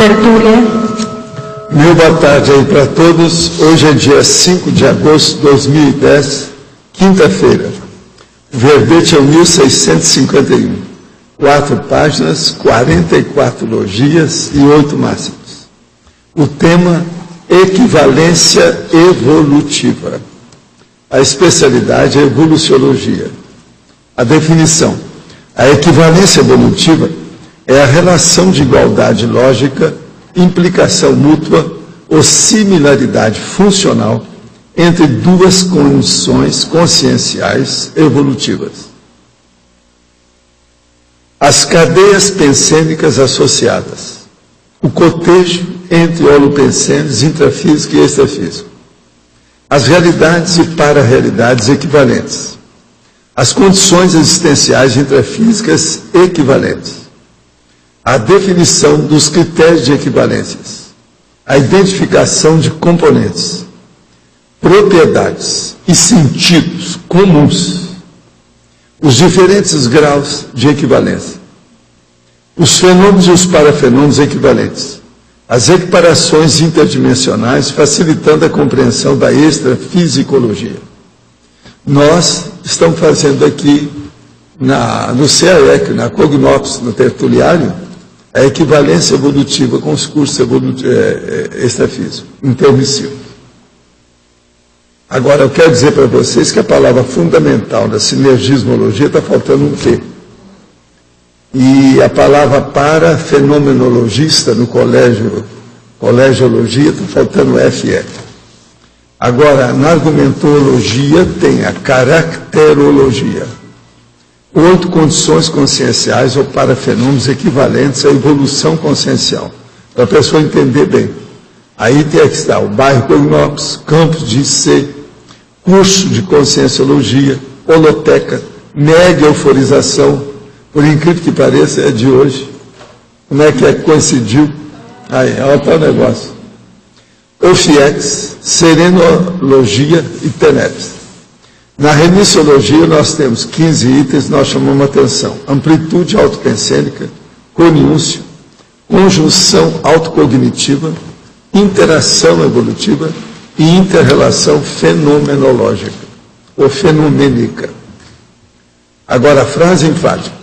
tertúlia. Muito boa tarde aí para todos. Hoje é dia 5 de agosto de 2010, quinta-feira. O verbete é o 1651. 4 páginas, 44 logias e 8 máximos. O tema, equivalência evolutiva. A especialidade é evoluciologia. A definição. A equivalência evolutiva é a relação de igualdade lógica, implicação mútua ou similaridade funcional entre duas condições conscienciais evolutivas. As cadeias pensênicas associadas, o cotejo entre holopensênios, intrafísico e extrafísico, as realidades e para-realidades equivalentes, as condições existenciais intrafísicas equivalentes, a definição dos critérios de equivalências, a identificação de componentes, propriedades e sentidos comuns, os diferentes graus de equivalência, os fenômenos e os parafenômenos equivalentes, as equiparações interdimensionais, facilitando a compreensão da extrafisicologia. Nós estamos fazendo aqui no CAEC, na Cognops, no Tertuliário, a equivalência evolutiva com os cursos extrafísicos, intermissivos. Agora, eu quero dizer para vocês que a palavra fundamental da sinergismologia está faltando um Q. E a palavra parafenomenologista no colegiologia está faltando FF. Agora, na argumentologia tem a caracterologia. 8 condições conscienciais ou parafenômenos equivalentes à evolução consciencial. Para a pessoa entender bem. Aí tem que estar o bairro Cognops, campus de IC, curso de conscienciologia, holoteca, mega euforização, por incrível que pareça, é de hoje. Como é que coincidiu? Aí, olha o negócio. OFIEX, serenologia e TENEPS. Na remissiologia nós temos 15 itens, nós chamamos atenção. Amplitude autopensênica, coniúncio, conjunção autocognitiva, interação evolutiva e inter-relação fenomenológica, ou fenomênica. Agora, a frase enfática.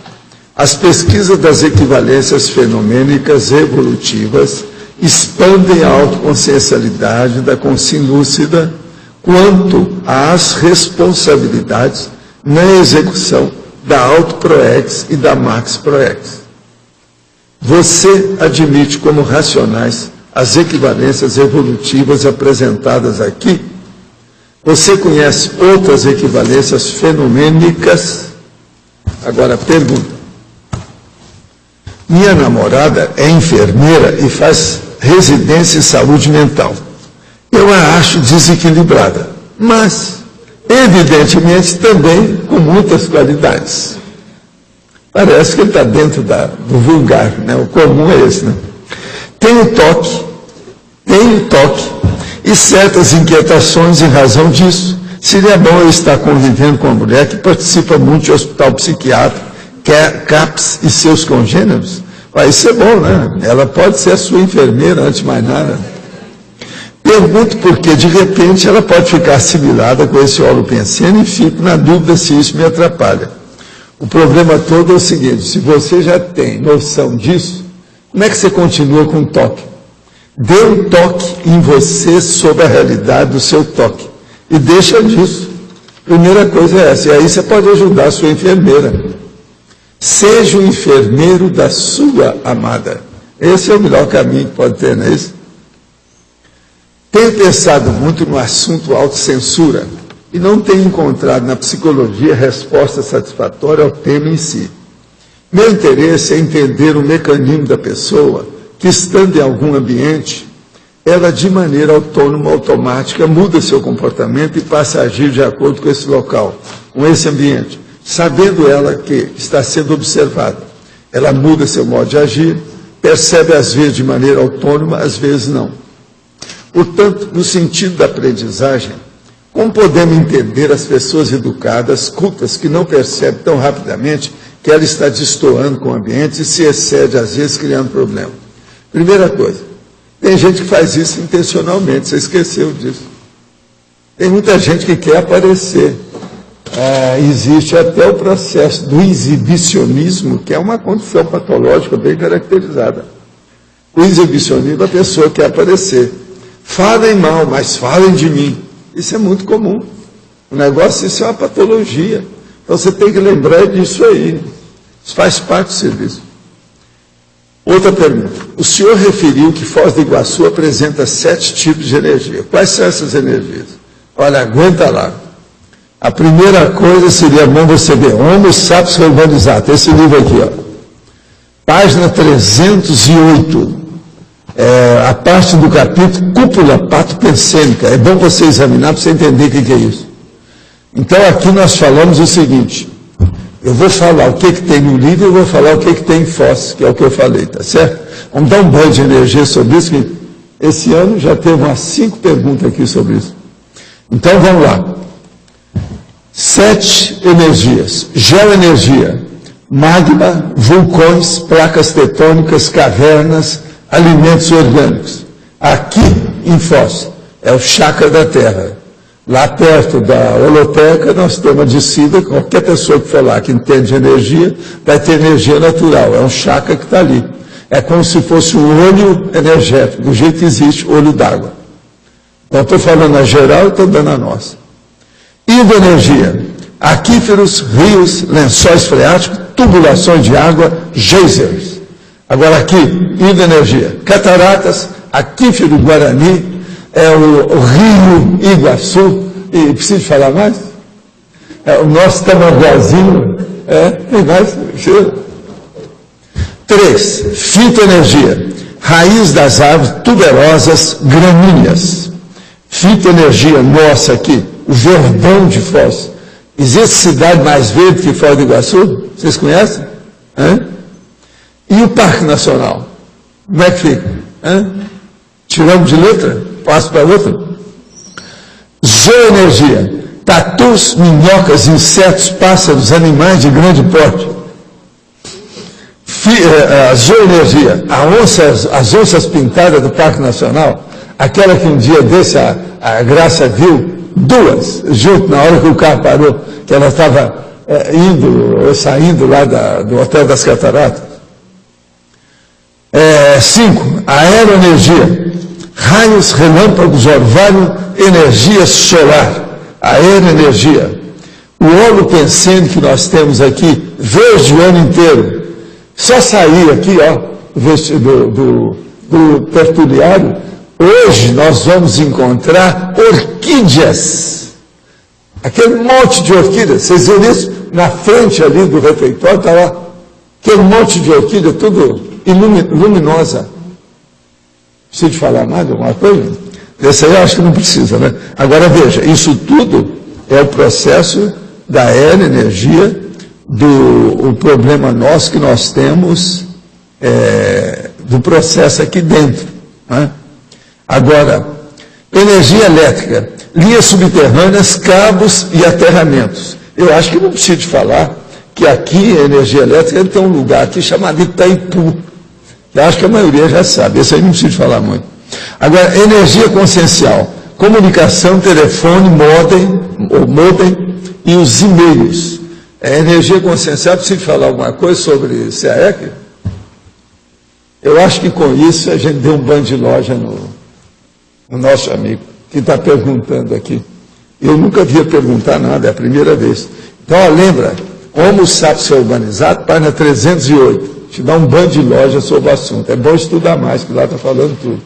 As pesquisas das equivalências fenomênicas evolutivas expandem a autoconsciencialidade da consciência lúcida quanto às responsabilidades na execução da auto-proex e da max-proex. Você admite como racionais as equivalências evolutivas apresentadas aqui? Você conhece outras equivalências fenomênicas? Agora, pergunta. Minha namorada é enfermeira e faz residência em saúde mental. Eu a acho desequilibrada, mas, evidentemente, também com muitas qualidades. Parece que ele está dentro do vulgar, né? O comum é esse, né? Tenho toque, e certas inquietações em razão disso. Seria bom eu estar convivendo com uma mulher que participa muito de hospital psiquiátrico, CAPS e seus congêneros. Vai ser bom, né? Ela pode ser a sua enfermeira, antes de mais nada. Pergunto porque, de repente, ela pode ficar assimilada com esse holopensene e fico na dúvida se isso me atrapalha. O problema todo é o seguinte, se você já tem noção disso, como é que você continua com o toque? Dê um toque em você sobre a realidade do seu toque. E deixa disso. Primeira coisa é essa. E aí você pode ajudar a sua enfermeira. Seja o enfermeiro da sua amada. Esse é o melhor caminho que pode ter, não é isso? Tenho pensado muito no assunto autocensura e não tenho encontrado na psicologia resposta satisfatória ao tema em si. Meu interesse é entender o mecanismo da pessoa que, estando em algum ambiente, ela de maneira autônoma, automática, muda seu comportamento e passa a agir de acordo com esse local, com esse ambiente, sabendo ela que está sendo observada. Ela muda seu modo de agir, percebe às vezes de maneira autônoma, às vezes não. Portanto, no sentido da aprendizagem, como podemos entender as pessoas educadas, cultas, que não percebem tão rapidamente que ela está destoando com o ambiente e se excede, às vezes, criando problema? Primeira coisa, tem gente que faz isso intencionalmente, você esqueceu disso. Tem muita gente que quer aparecer. Existe até o processo do exibicionismo, que é uma condição patológica bem caracterizada. O exibicionismo, a pessoa quer aparecer. Falem mal, mas falem de mim. Isso é muito comum. O negócio, isso é uma patologia. Então você tem que lembrar disso aí. Isso faz parte do serviço. Outra pergunta. O senhor referiu que Foz do Iguaçu apresenta 7 tipos de energia. Quais são essas energias? Olha, aguenta lá. A primeira coisa seria bom você ver Homo Sapiens Urbanizato, esse livro aqui, ó. Página 308, a parte do capítulo Cúpula patopensêmica. É bom você examinar para você entender o que é isso. Então aqui nós falamos o seguinte, eu vou falar o que tem no livro e eu vou falar o que tem em Foz, que é o que eu falei, tá certo? Vamos dar um banho de energia sobre isso, que esse ano já teve umas 5 perguntas aqui sobre isso. Então vamos lá. 7 energias. Geoenergia, magma, vulcões, placas tectônicas, cavernas, alimentos orgânicos. Aqui em Foz, é o chakra da Terra. Lá perto da holoteca, nós temos a descida, qualquer pessoa que for lá que entende de energia, vai ter energia natural. É um chakra que está ali. É como se fosse um olho energético, do jeito que existe olho d'água. Então, estou falando a geral e estou dando a nossa. Hidroenergia, aquíferos, rios, lençóis freáticos, tubulações de água, geysers. Agora aqui, hidroenergia, cataratas, aquífero Guarani, o rio Iguaçu, e preciso falar mais? O nosso Tamanduazinho, tem mais? 3, fitoenergia, raiz das árvores tuberosas, gramíneas. Fitoenergia nossa aqui, o Verdão de Foz. Existe cidade mais verde que Foz do Iguaçu? Vocês conhecem? E o Parque Nacional? Como é que fica? Tiramos de letra? Passo para outra. Zooenergia, tatus, minhocas, insetos, pássaros, animais de grande porte. Zooenergia, as onças pintadas do Parque Nacional, aquela que um dia desse a Graça viu, 2, junto, na hora que o carro parou, que ela estava indo ou saindo lá do Hotel das Cataratas. 5, aeroenergia, raios, relâmpagos, orvalho, energia solar, aeroenergia. O óleo pensene que nós temos aqui, verde o ano inteiro. Só sair aqui, do tertuliário, hoje nós vamos encontrar orquídeas. Aquele monte de orquídeas. Vocês viram isso? Na frente ali do refeitório, está lá. Aquele monte de orquídea, tudo luminosa. Precisa de falar mais de alguma coisa? Esse aí eu acho que não precisa, né? Agora veja, isso tudo é o processo da aeroenergia, o problema nosso que nós temos do processo aqui dentro. Né? Agora, energia elétrica, linhas subterrâneas, cabos e aterramentos. Eu acho que não preciso de falar que aqui a energia elétrica tem um lugar aqui chamado Itaipu. Eu acho que a maioria já sabe, esse aí não preciso falar muito. Agora, energia consciencial, comunicação, telefone, modem e os e-mails. Energia consciencial, preciso falar alguma coisa sobre CAEC? Eu acho que com isso a gente deu um banho de loja no nosso amigo, que está perguntando aqui. Eu nunca via perguntar nada, é a primeira vez. Então, lembra, Homo Sapiens Urbanizado, página 308. Te dá um banho de loja sobre o assunto. É bom estudar mais, que lá está falando tudo.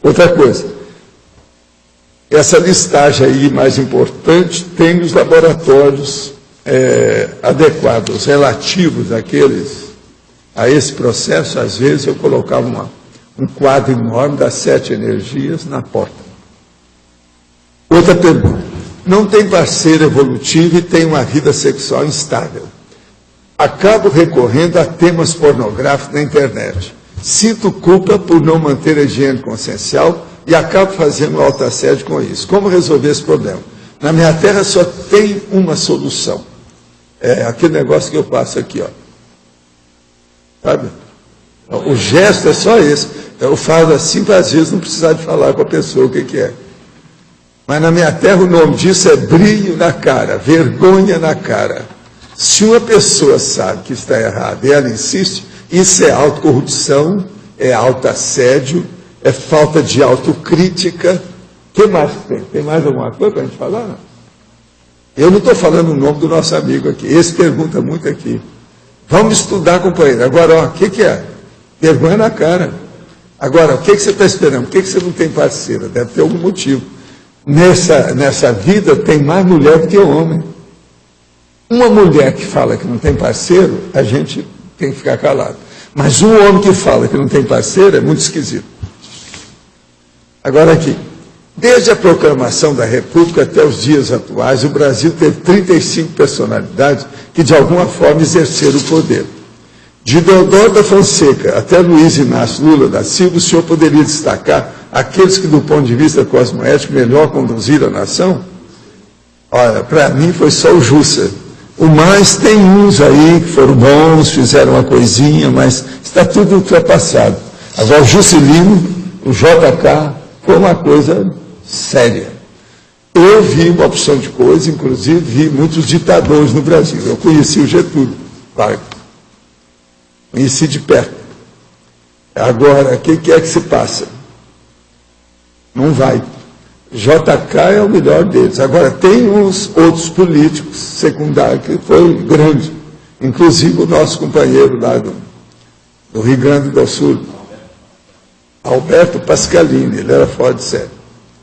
Outra coisa, essa listagem aí mais importante tem os laboratórios adequados, relativos a esse processo. Às vezes eu colocava um quadro enorme das 7 energias na porta. Outra pergunta, não tem parceiro evolutivo e tem uma vida sexual instável. Acabo recorrendo a temas pornográficos na internet. Sinto culpa por não manter a higiene consciencial e acabo fazendo autoassédio com isso. Como resolver esse problema? Na minha terra só tem uma solução. É aquele negócio que eu passo aqui, ó. Sabe? O gesto é só esse. Eu falo assim para às vezes não precisar de falar com a pessoa o que é. Mas na minha terra o nome disso é brilho na cara, vergonha na cara. Se uma pessoa sabe que está errada e ela insiste, isso é autocorrupção, é autoassédio, é falta de autocrítica. O que mais tem? Tem mais alguma coisa para a gente falar? Não? Eu não estou falando o nome do nosso amigo aqui. Esse pergunta muito aqui. Vamos estudar, companheiro. Agora, ó, o que é? Vergonha na cara. Agora, o que você está esperando? Por que você não tem parceira? Deve ter algum motivo. Nessa vida tem mais mulher do que homem. Uma mulher que fala que não tem parceiro, a gente tem que ficar calado. Mas um homem que fala que não tem parceiro é muito esquisito. Agora aqui, desde a proclamação da República até os dias atuais, o Brasil teve 35 personalidades que de alguma forma exerceram o poder. De Deodoro da Fonseca até Luiz Inácio Lula da Silva, o senhor poderia destacar aqueles que, do ponto de vista cosmoético, melhor conduziram a nação? Olha, para mim foi só o Jussa. O mais tem uns aí que foram bons, fizeram uma coisinha, mas está tudo ultrapassado. Agora o Juscelino, o JK, foi uma coisa séria. Eu vi uma opção de coisa, inclusive vi muitos ditadores no Brasil. Eu conheci o Getúlio Vargas. Conheci de perto. Agora, o que é que se passa? Não vai. JK é o melhor deles. Agora, tem uns outros políticos secundários que foi grande. Inclusive o nosso companheiro lá do Rio Grande do Sul, Alberto Pascalini, ele era fora de série.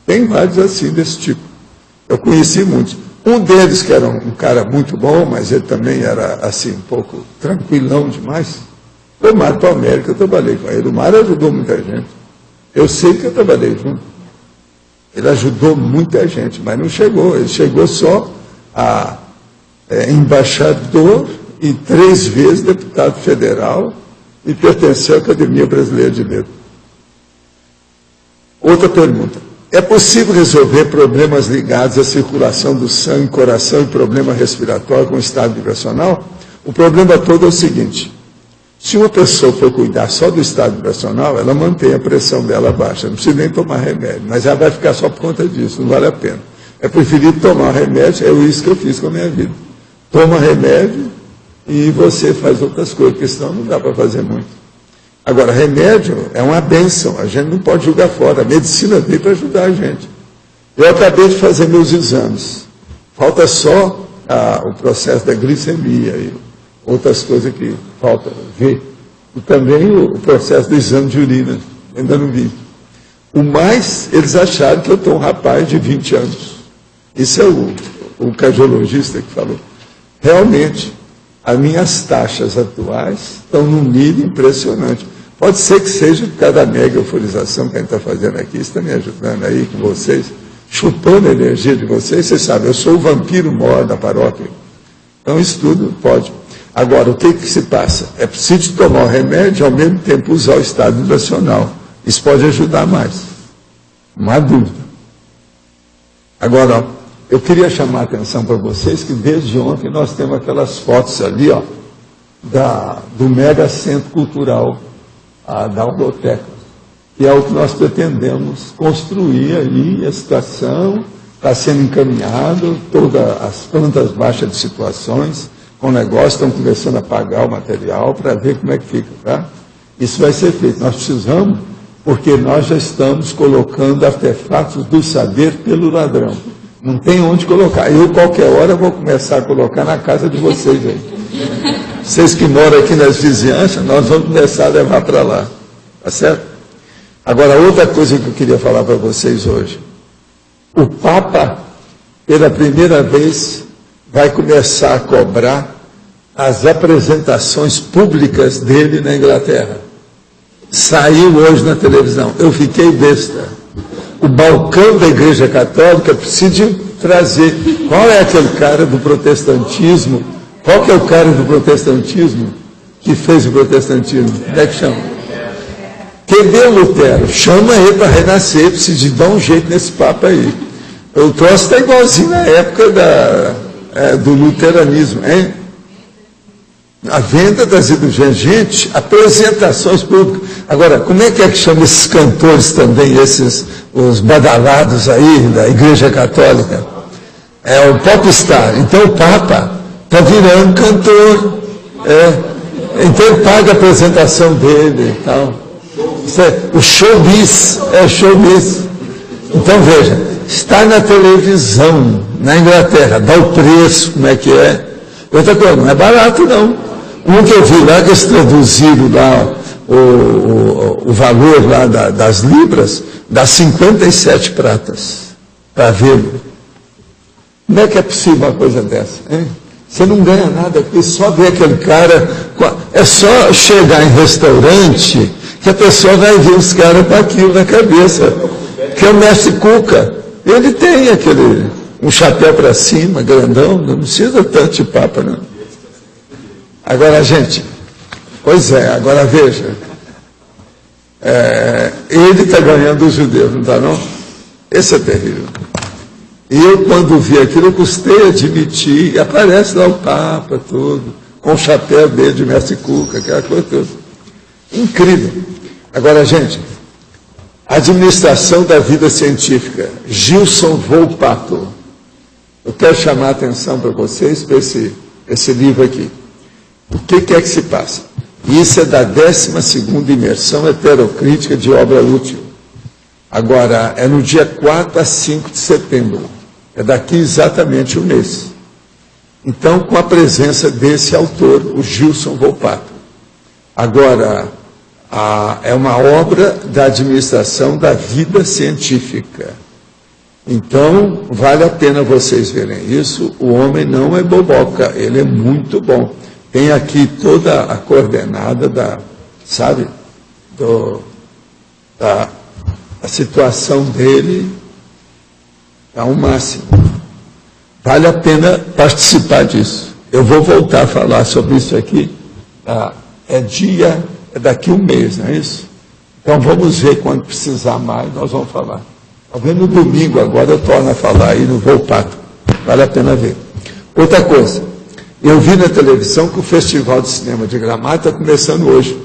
Tem vários assim desse tipo. Eu conheci muitos. Um deles, que era um cara muito bom, mas ele também era assim, um pouco tranquilão demais, foi o Mário Palmieri, que eu trabalhei com ele. O Mário ajudou muita gente. Eu sei que eu trabalhei junto. Ele ajudou muita gente, mas não chegou. Ele chegou só a embaixador e 3 vezes deputado federal e pertenceu à Academia Brasileira de Letras. Outra pergunta. É possível resolver problemas ligados à circulação do sangue, coração e problema respiratório com o estado vibracional? O problema todo é o seguinte. Se uma pessoa for cuidar só do estado vibracional, ela mantém a pressão dela baixa, não precisa nem tomar remédio, mas ela vai ficar só por conta disso, não vale a pena. É preferível tomar remédio, é isso que eu fiz com a minha vida. Toma remédio e você faz outras coisas, porque senão não dá para fazer muito. Agora, remédio é uma bênção, a gente não pode jogar fora, a medicina veio para ajudar a gente. Eu acabei de fazer meus exames, falta só o processo da glicemia e outras coisas que falta ver. E também o processo do exame de urina, ainda não vi. O mais, eles acharam que eu estou um rapaz de 20 anos. Isso é o cardiologista que falou. Realmente, as minhas taxas atuais estão num nível impressionante. Pode ser que seja por causa da mega euforização que a gente está fazendo aqui, isso está me ajudando aí com vocês, chupando a energia de vocês. Vocês sabem, eu sou o vampiro maior da paróquia. Então, isso tudo pode. Agora, o que se passa? É preciso tomar o remédio e, ao mesmo tempo, usar o estado vibracional. Isso pode ajudar mais. Não há dúvida. Agora, ó, eu queria chamar a atenção para vocês que, desde ontem, nós temos aquelas fotos ali, ó, do mega centro cultural da Aldoteca, que é o que nós pretendemos construir aí. A situação está sendo encaminhada, todas as plantas baixas de situações, com o negócio, estão começando a pagar o material para ver como é que fica, tá? Isso vai ser feito. Nós precisamos, porque nós já estamos colocando artefatos do saber pelo ladrão. Não tem onde colocar. Eu, qualquer hora, vou começar a colocar na casa de vocês aí. Vocês que moram aqui nas vizinhanças, nós vamos começar a levar para lá. Tá certo? Agora, outra coisa que eu queria falar para vocês hoje. O Papa, pela primeira vez, vai começar a cobrar as apresentações públicas dele na Inglaterra. Saiu hoje na televisão. Eu fiquei besta. O balcão da Igreja Católica precisa trazer. Qual é aquele cara do protestantismo? Qual que é o cara do protestantismo que fez o protestantismo? Como é que chama? QB Lutero. Chama ele para renascer, precisa dar um jeito nesse papo aí. O troço está igualzinho na época do luteranismo, hein? A venda das indulgências, gente, apresentações públicas. Agora, como é que chama esses cantores também, os badalados aí da Igreja Católica? É o popstar. Então o Papa está virando cantor. Então ele paga a apresentação dele e tal. O showbiz, showbiz. Então veja, está na televisão, na Inglaterra, dá o preço, como é que é. Outra coisa, não é barato não. Um que eu vi lá, que eles traduziram lá o valor lá das libras, dá 57 pratas para vê-lo. Como é que é possível uma coisa dessa? Hein? Você não ganha nada, porque só ver aquele cara. É só chegar em restaurante que a pessoa vai ver os caras com aquilo na cabeça. Que é o mestre Cuca. Ele tem um chapéu para cima, grandão, não precisa tanto de papa, não. Agora, gente, pois é, agora veja. Ele está ganhando os judeus, não está não? Esse é terrível. E eu, quando vi aquilo, eu custei admitir, e aparece lá o Papa, tudo, com o chapéu dele de mestre Cuca, aquela coisa toda. Incrível. Agora, gente, administração da vida científica, Gilson Volpato. Eu quero chamar a atenção para vocês para esse livro aqui. O que é que se passa? Isso é da 12ª imersão heterocrítica de obra útil. Agora, é no dia 4 a 5 de setembro. É daqui exatamente um mês. Então, com a presença desse autor, o Gilson Volpato. Agora, é uma obra da administração da vida científica. Então, vale a pena vocês verem isso. O homem não é boboca, ele é muito bom. Tem aqui toda a coordenada da situação dele ao máximo. Vale a pena participar disso. Eu vou voltar a falar sobre isso aqui. É daqui um mês, não é isso? Então vamos ver quando precisar mais, nós vamos falar. Talvez no domingo agora eu torno a falar aí no Volpato. Vale a pena ver. Outra coisa, eu vi na televisão que o Festival de Cinema de Gramado está começando hoje.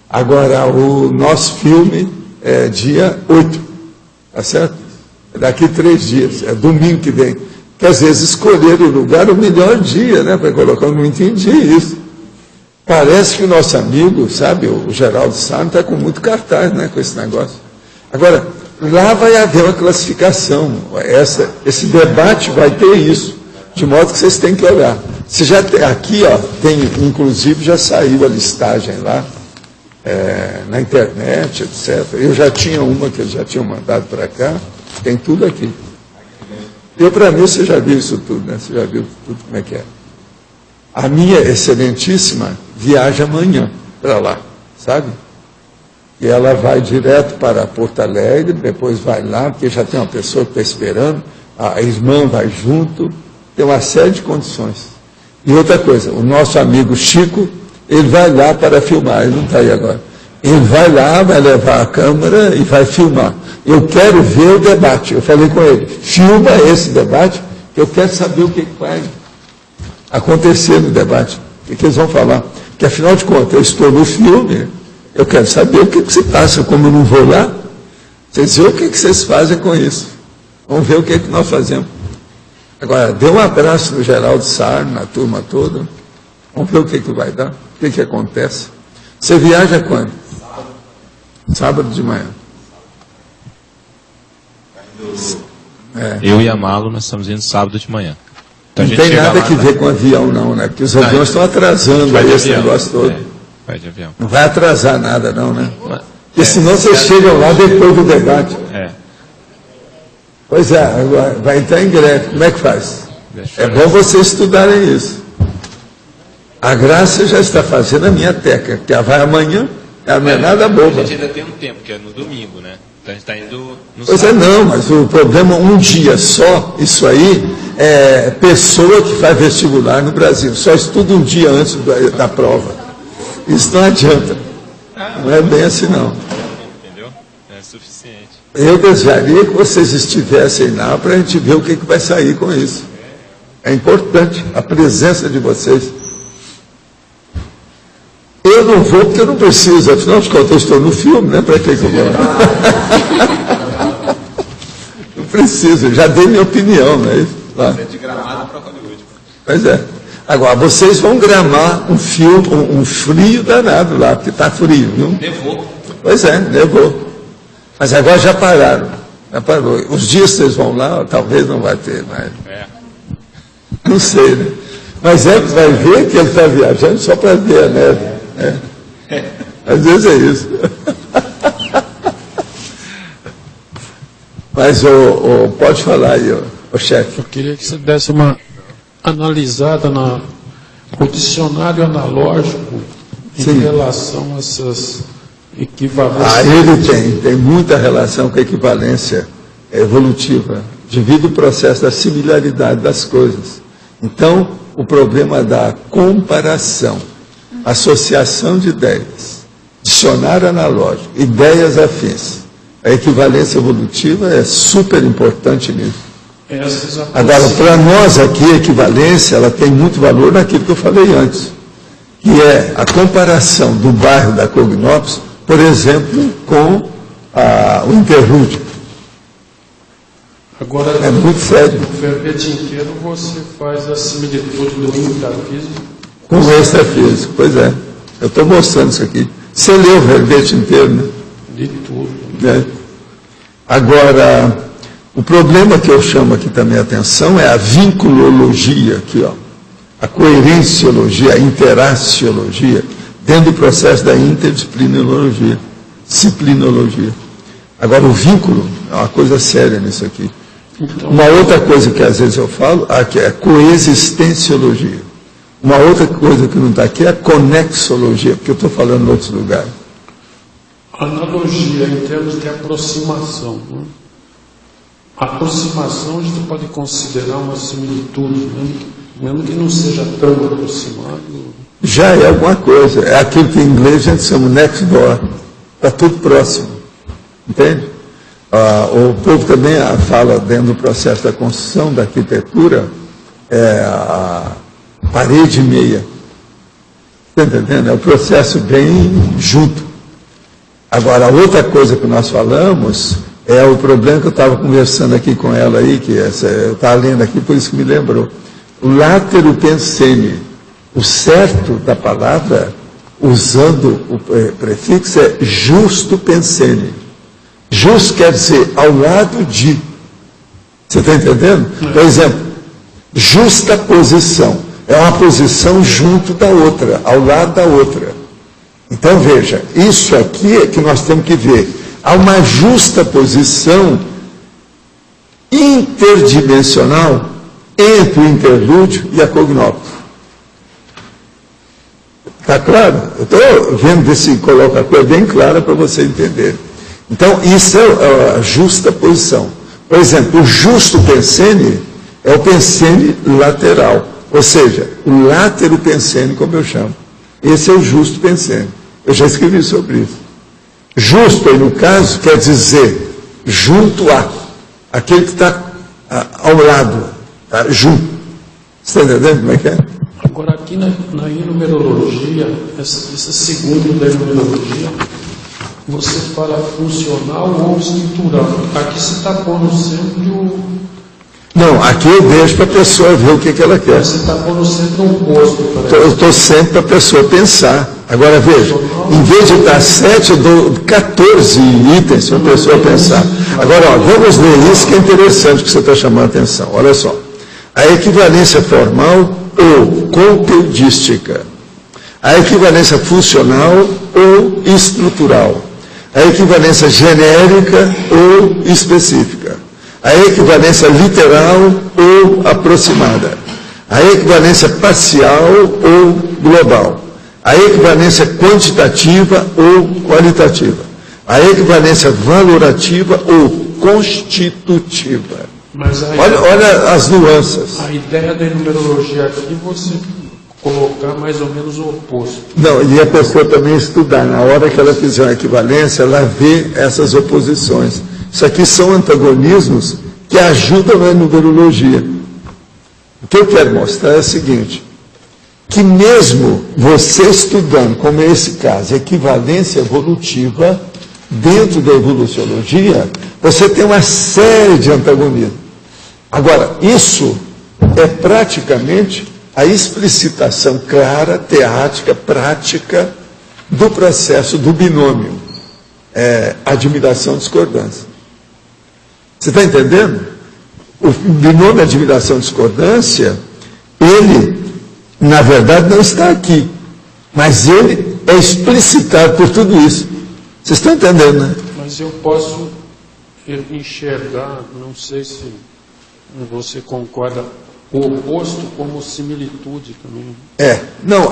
Agora, o nosso filme é dia 8, tá certo? É daqui 3 dias, é domingo que vem. Que às vezes escolheram o lugar, o melhor dia, né, para colocar, eu não entendi isso. Parece que o nosso amigo, sabe, o Geraldo Sarno está com muito cartaz, né, com esse negócio. Agora, lá vai haver uma classificação, esse debate vai ter isso, de modo que vocês têm que olhar. Você já tem, aqui, ó, tem, inclusive já saiu a listagem lá, na internet, etc. Eu já tinha uma que eles já tinham mandado para cá, tem tudo aqui. Para mim, você já viu isso tudo, né? Você já viu tudo como é que é. A minha excelentíssima viaja amanhã para lá, sabe? E ela vai direto para Porto Alegre, depois vai lá, porque já tem uma pessoa que está esperando, a irmã vai junto, tem uma série de condições. E outra coisa, o nosso amigo Chico, ele vai lá para filmar, ele não está aí agora. Ele vai lá, vai levar a câmera e vai filmar. Eu quero ver o debate. Eu falei com ele, filma esse debate, que eu quero saber o que vai acontecer no debate, o que eles vão falar. Porque, afinal de contas, eu estou no filme, eu quero saber o que se passa, como eu não vou lá. Vocês veem o que vocês fazem com isso. Vamos ver o que nós fazemos. Agora, dê um abraço no Geraldo Sarno, na turma toda. Vamos ver o que vai dar, o que acontece. Você viaja quando? Sábado de manhã. Eu e a Malu, nós estamos indo sábado de manhã. Então, não tem nada que ver com avião, não, né? Porque os aviões estão atrasando aí esse negócio todo. Vai de avião. Não vai atrasar nada, não, né? Porque senão vocês chegam lá depois do debate. Pois é, agora vai entrar em greve. Como é que faz? É bom vocês estudarem isso. A Graça já está fazendo a minha técnica, que ela vai amanhã, ela não é nada boba. A gente ainda tem um tempo, que é no domingo, né? Então a gente está indo no Pois sábado. não, mas o problema, um dia só, isso aí, é pessoa que faz vestibular no Brasil, só estuda um dia antes da prova. Isso não adianta. Não é bem assim, não. Entendeu? É suficiente. Eu desejaria que vocês estivessem lá para a gente ver o que vai sair com isso. É importante a presença de vocês. eu não vou porque eu não preciso, afinal de contas eu estou no filme, né? Para que eu vou? Não preciso, já dei minha opinião, não é isso? Lá. De Gramado para Hollywood. Pois é. Agora, vocês vão gramar um frio danado lá, porque está frio, viu? Nevou. Pois é, nevou. Mas agora já pararam. Já parou. Os dias que vocês vão lá, talvez não vai ter mais. Não sei, né? Mas vai ver que ele está viajando só para ver a neve. Às vezes é isso. Mas pode falar aí, o chefe. Eu queria que você desse uma analisada no dicionário analógico em relação a essas equivalências. Ele tem muita relação com a equivalência evolutiva, devido ao processo da similaridade das coisas. Então, o problema da comparação, associação de ideias, dicionário analógico, ideias afins, a equivalência evolutiva é super importante nisso. Agora, para nós aqui, a equivalência, ela tem muito valor naquilo que eu falei antes, que é a comparação do bairro da Cognópolis, por exemplo, com o interlúdio. Agora, é muito sério. No verbete inteiro você faz a similitude do intrafísico com o extrafísico, pois é. Eu estou mostrando isso aqui. Você leu o verbete inteiro, né? De tudo. Agora, o problema que eu chamo aqui também a atenção é a vinculologia, aqui, ó. A coerenciologia, a interaciologia, dentro do processo da interdisciplinologia, disciplinologia. Agora, o vínculo é uma coisa séria nisso aqui. Então, uma outra coisa que às vezes eu falo, aqui é a coexistenciologia. Uma outra coisa que não está aqui é a conexologia, porque eu estou falando em outros lugares. Analogia em termos de aproximação. Né? Aproximação a gente pode considerar uma similitude, mesmo que não seja tão aproximado. Já é alguma coisa. É aquilo que em inglês a gente chama next door. Está tudo próximo. Entende? O povo também fala, dentro do processo da construção, da arquitetura, a parede e meia. Está entendendo? É um processo bem junto. Agora, a outra coisa que nós falamos é o problema que eu estava conversando aqui com ela aí, que eu estava lendo aqui, por isso que me lembrou. O látero pensene, o certo da palavra, usando o prefixo, é justo pensene. Justo quer dizer ao lado de. Você está entendendo? Por exemplo, justa posição. É uma posição junto da outra, ao lado da outra. Então, veja, isso aqui é que nós temos que ver. Há uma justa posição interdimensional entre o interlúdio e a Cognópolis. Está claro? Eu estou vendo ver se coloca a coisa bem clara para você entender. Então, isso é a justa posição. Por exemplo, o justo pensene é o pensene lateral. Ou seja, o látero pensene, como eu chamo. Esse é o justo pensene. Eu já escrevi sobre isso. Justo, aí no caso, quer dizer junto a. Aquele que está ao lado. Tá? Junto. Você está entendendo como é que é? Agora, aqui na enumerologia, essa segunda da enumerologia, você fala funcional ou estrutural. Aqui você está pondo sempre o... Não, aqui eu deixo para a pessoa ver o que ela quer. Você está pondo sempre um posto. Eu estou sempre para a pessoa pensar. Agora veja, em vez de dar 7, eu dou 14 itens para a pessoa pensar. Agora, ó, vamos ler isso que é interessante que você está chamando a atenção. Olha só. A equivalência formal ou conteudística. A equivalência funcional ou estrutural. A equivalência genérica ou específica. A equivalência literal ou aproximada. A equivalência parcial ou global. A equivalência quantitativa ou qualitativa. A equivalência valorativa ou constitutiva. Mas olha as nuances. A ideia da numerologia aqui é você colocar mais ou menos o oposto. Não, e a pessoa também estudar. Na hora que ela fizer uma equivalência, ela vê essas oposições. Isso aqui são antagonismos que ajudam na numerologia. O que eu quero mostrar é o seguinte. que mesmo você estudando, como é esse caso, equivalência evolutiva, dentro da evoluciologia, você tem uma série de antagonismos. Agora, isso é praticamente a explicitação clara, teática, prática do processo do binômio, admiração-discordância. Você está entendendo? O binômio admiração-discordância, ele, na verdade, não está aqui, mas ele é explicitado por tudo isso. Vocês estão entendendo, né? Mas eu posso enxergar, não sei se você concorda, o oposto como similitude também. Não,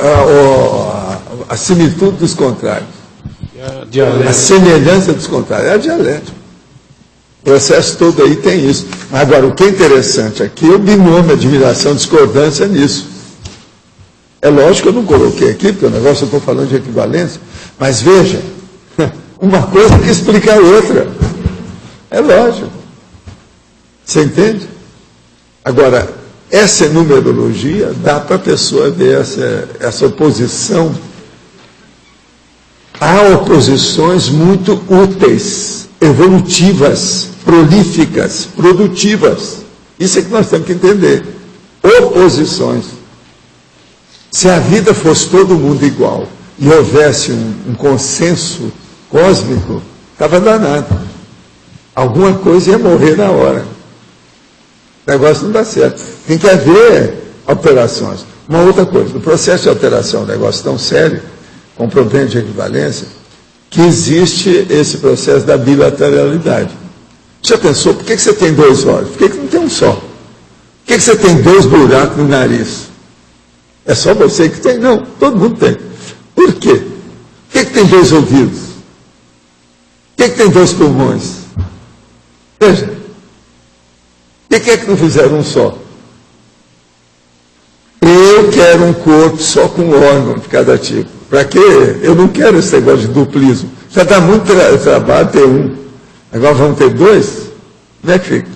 a similitude dos contrários. A semelhança dos contrários. É a dialética. O processo todo aí tem isso. Agora, o que é interessante aqui é o binômio admiração-discordância nisso. É lógico que eu não coloquei aqui, porque o negócio eu estou falando de equivalência, mas veja, uma coisa que explica a outra. É lógico. Você entende? Agora, essa numerologia dá para a pessoa ver essa oposição. Há oposições muito úteis, evolutivas, prolíficas, produtivas. Isso é que nós temos que entender. Oposições. Se a vida fosse todo mundo igual e houvesse um consenso cósmico, estava danado. Alguma coisa ia morrer na hora. O negócio não dá certo. Tem que haver alterações. Uma outra coisa, no processo de alteração, um negócio tão sério, com problema de equivalência, que existe esse processo da bilateralidade. Já pensou, por que você tem dois olhos? Por que não tem um só? Por que você tem dois buracos no nariz? É só você que tem? Não, todo mundo tem. Por quê? Por que tem dois ouvidos? Por que tem dois pulmões? Veja, por que é que não fizeram um só? Eu quero um corpo só com órgão de cada tipo. Para quê? Eu não quero esse negócio de duplismo. Já dá muito trabalho ter um. Agora vamos ter dois? Como é que fica?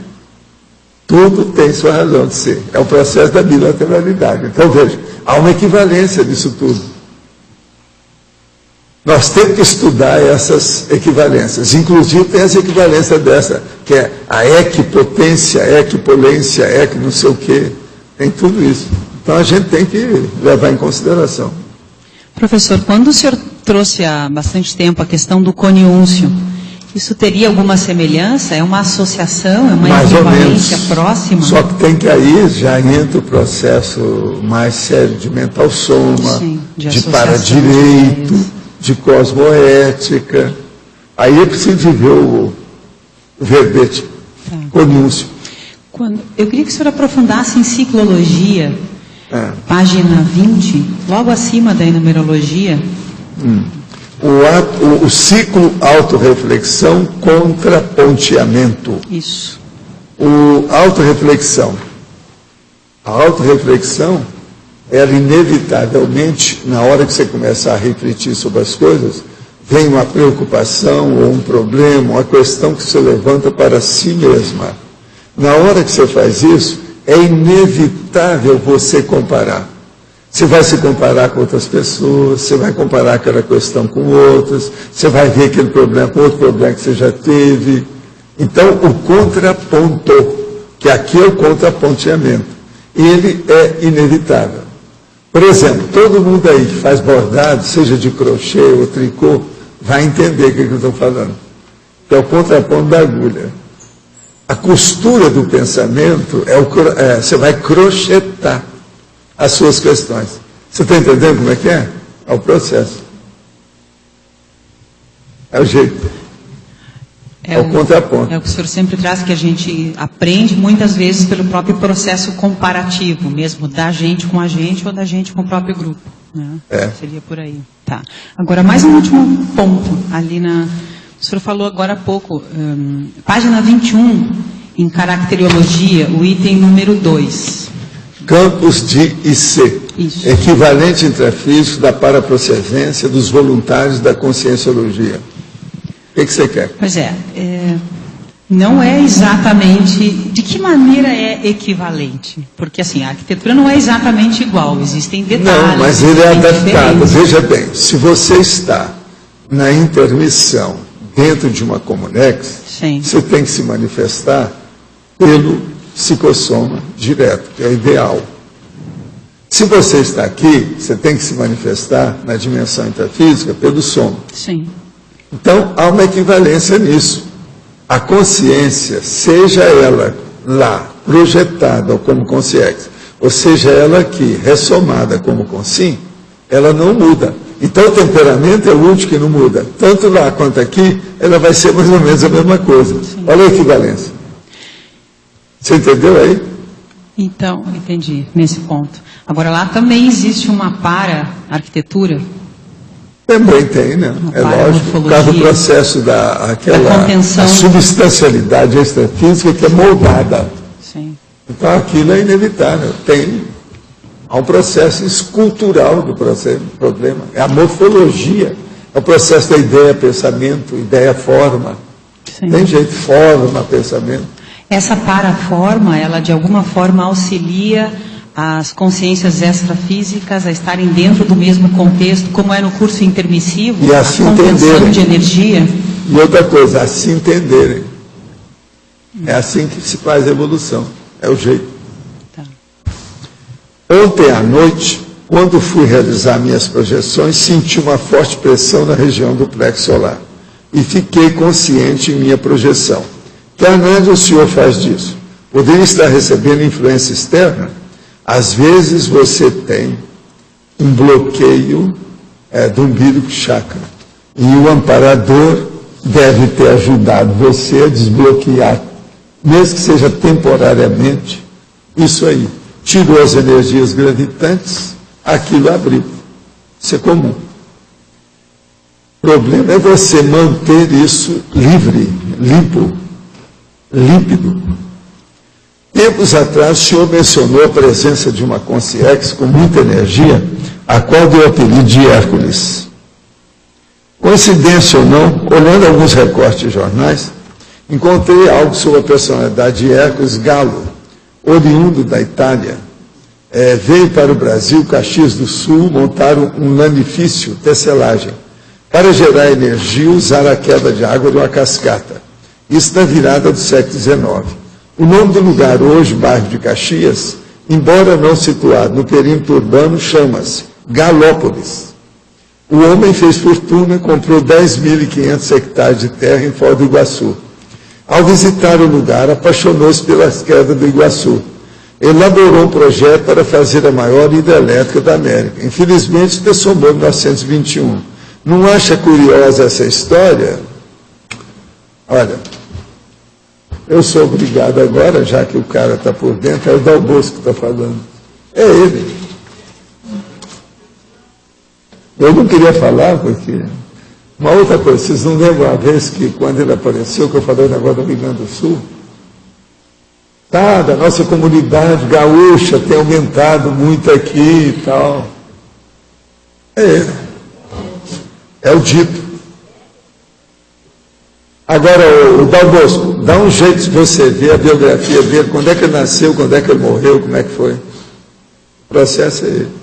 Tudo tem sua razão de ser. É o processo da bilateralidade. Então, veja, há uma equivalência disso tudo. Nós temos que estudar essas equivalências. Inclusive, tem essa equivalência dessa, que é a equipotência, equipolência, não sei o quê. Tem tudo isso. Então, a gente tem que levar em consideração. Professor, quando o senhor trouxe há bastante tempo a questão do coniúncio, isso teria alguma semelhança? É uma associação? É uma mais equivalência próxima? Só que tem que aí já entra o processo mais sério de mental soma, sim, de paradireito, de cosmoética. Aí é preciso viver o verbete, coniúncio. Eu queria que o senhor aprofundasse em ciclologia, página 20, logo acima da enumerologia. O ciclo autorreflexão contra ponteamento. Isso. A autorreflexão, ela inevitavelmente, na hora que você começar a refletir sobre as coisas, vem uma preocupação ou um problema, uma questão que você levanta para si mesma. Na hora que você faz isso, é inevitável você comparar. Você vai se comparar com outras pessoas, você vai comparar aquela questão com outras, você vai ver aquele problema com outro problema que você já teve. Então, o contraponto, que aqui é o contraponteamento, ele é inevitável. Por exemplo, todo mundo aí que faz bordado, seja de crochê ou tricô, vai entender o que eu estou falando. Que é o contraponto da agulha. A costura do pensamento você vai crochetar as suas questões. Você está entendendo como é que é? É o processo. É o jeito. É o contraponto. É o que o senhor sempre traz, que a gente aprende muitas vezes pelo próprio processo comparativo, mesmo da gente com a gente ou da gente com o próprio grupo. Né? Seria por aí. Tá. Agora, mais um último ponto. Ali o senhor falou agora há pouco, página 21, em caracteriologia, o item número 2. Campos de IC. Isso. Equivalente intrafísico da paraprocedência dos voluntários da conscienciologia. O que você quer? Pois Não é exatamente... De que maneira é equivalente? Porque, assim, a arquitetura não é exatamente igual, existem detalhes. Não, mas ele é adaptado. Veja bem, se você está na intermissão dentro de uma Comunex, Sim. você tem que se manifestar pelo psicossoma direto, que é o ideal. Se você está aqui, você tem que se manifestar na dimensão intrafísica pelo soma. Sim. Então, há uma equivalência nisso. A consciência, seja ela lá projetada como consciência, ou seja ela aqui ressomada como consim, ela não muda. Então, o temperamento é o único que não muda. Tanto lá quanto aqui, ela vai ser mais ou menos a mesma coisa. Sim. Olha a equivalência. Você entendeu aí? Então, entendi, nesse ponto. Agora, lá também existe uma para-arquitetura? Também tem, né? É lógico, por causa do processo da contenção. A substancialidade extrafísica que é moldada. Sim. Então, aquilo é inevitável. Há um processo escultural do problema. É a morfologia. É o processo da ideia, pensamento, ideia, forma. Sim. Tem jeito, forma, pensamento. Essa paraforma, ela de alguma forma auxilia as consciências extrafísicas a estarem dentro do mesmo contexto, como é no curso intermissivo, e assim a contenção entenderem. De energia. E outra coisa, assim entenderem. É assim que se faz a evolução. É o jeito. Tá. Ontem à noite, quando fui realizar minhas projeções, senti uma forte pressão na região do plexo solar. E fiquei consciente em minha projeção. Que análise o senhor faz disso? Poderia estar recebendo influência externa? Às vezes você tem um bloqueio do umbilical chakra. E o amparador deve ter ajudado você a desbloquear, mesmo que seja temporariamente, isso aí. Tirou as energias gravitantes, aquilo abriu. Isso é comum. O problema é você manter isso livre, limpo, límpido. Tempos atrás, o senhor mencionou a presença de uma consciência com muita energia, a qual deu o apelido de Hércules. Coincidência ou não, olhando alguns recortes de jornais, encontrei algo sobre a personalidade de Hércules Galo, oriundo da Itália. Veio para o Brasil, Caxias do Sul, montar um lanifício, tecelagem, para gerar energia e usar a queda de água de uma cascata. Isso na virada do século XIX. O nome do lugar hoje, bairro de Caxias, embora não situado no perímetro urbano, chama-se Galópolis. O homem fez fortuna, comprou 10.500 hectares de terra em Foz do Iguaçu. Ao visitar o lugar, apaixonou-se pelas quedas do Iguaçu. Elaborou um projeto para fazer a maior hidrelétrica da América. Infelizmente, dessomou em 1921. Não acha curiosa essa história? Olha, eu sou obrigado agora, já que o cara está por dentro, é o Dal Bosco que está falando. É ele. Eu não queria falar, porque... Uma outra coisa, vocês não lembram a vez que, quando ele apareceu, que eu falei o negócio do Rio Grande do Sul? Tá, da nossa comunidade gaúcha tem aumentado muito aqui e tal. É ele. É o dito. Agora, o Dal Bosco, dá um jeito de você ver a biografia dele, quando é que ele nasceu, quando é que ele morreu, como é que foi. O processo é ele.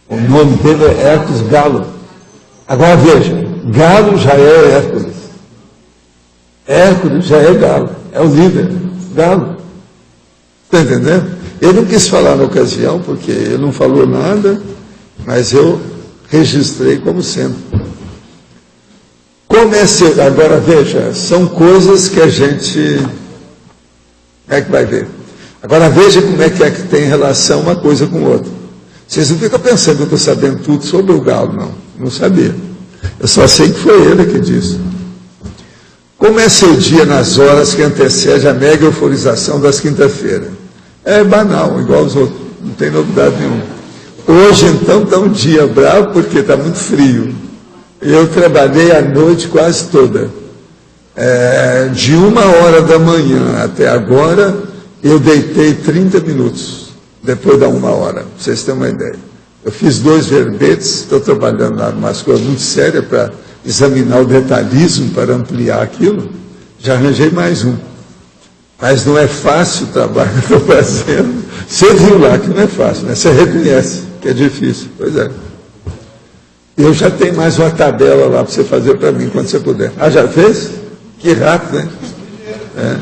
O nome dele é Hércules Galo. Agora veja, Galo já é Hércules. Hércules já é Galo, é o líder, Galo. Está entendendo? Ele não quis falar na ocasião, porque ele não falou nada, mas eu registrei como sendo. Agora veja, são coisas que a gente... Como é que vai ver? Agora veja como é que tem relação uma coisa com outra. Vocês não ficam pensando que eu estou sabendo tudo sobre o Galo, não. Não sabia. Eu só sei que foi ele que disse. Como é seu dia nas horas que antecede a mega euforização das quinta-feiras? É banal, igual os outros. Não tem novidade nenhuma. Hoje, então, está um dia bravo porque está muito frio. Eu trabalhei a noite quase toda. De 1h da manhã até agora, eu deitei 30 minutos. Depois da 1h, para vocês terem uma ideia. Eu fiz 2 verbetes, estou trabalhando lá umas coisas muito sérias para examinar o detalhismo para ampliar aquilo, já arranjei mais um. Mas não é fácil o trabalho que eu estou fazendo. Você viu lá que não é fácil, né? Você reconhece que é difícil. Pois é. Eu já tenho mais uma tabela lá para você fazer para mim quando você puder. Ah, já fez? Que rápido, né? É.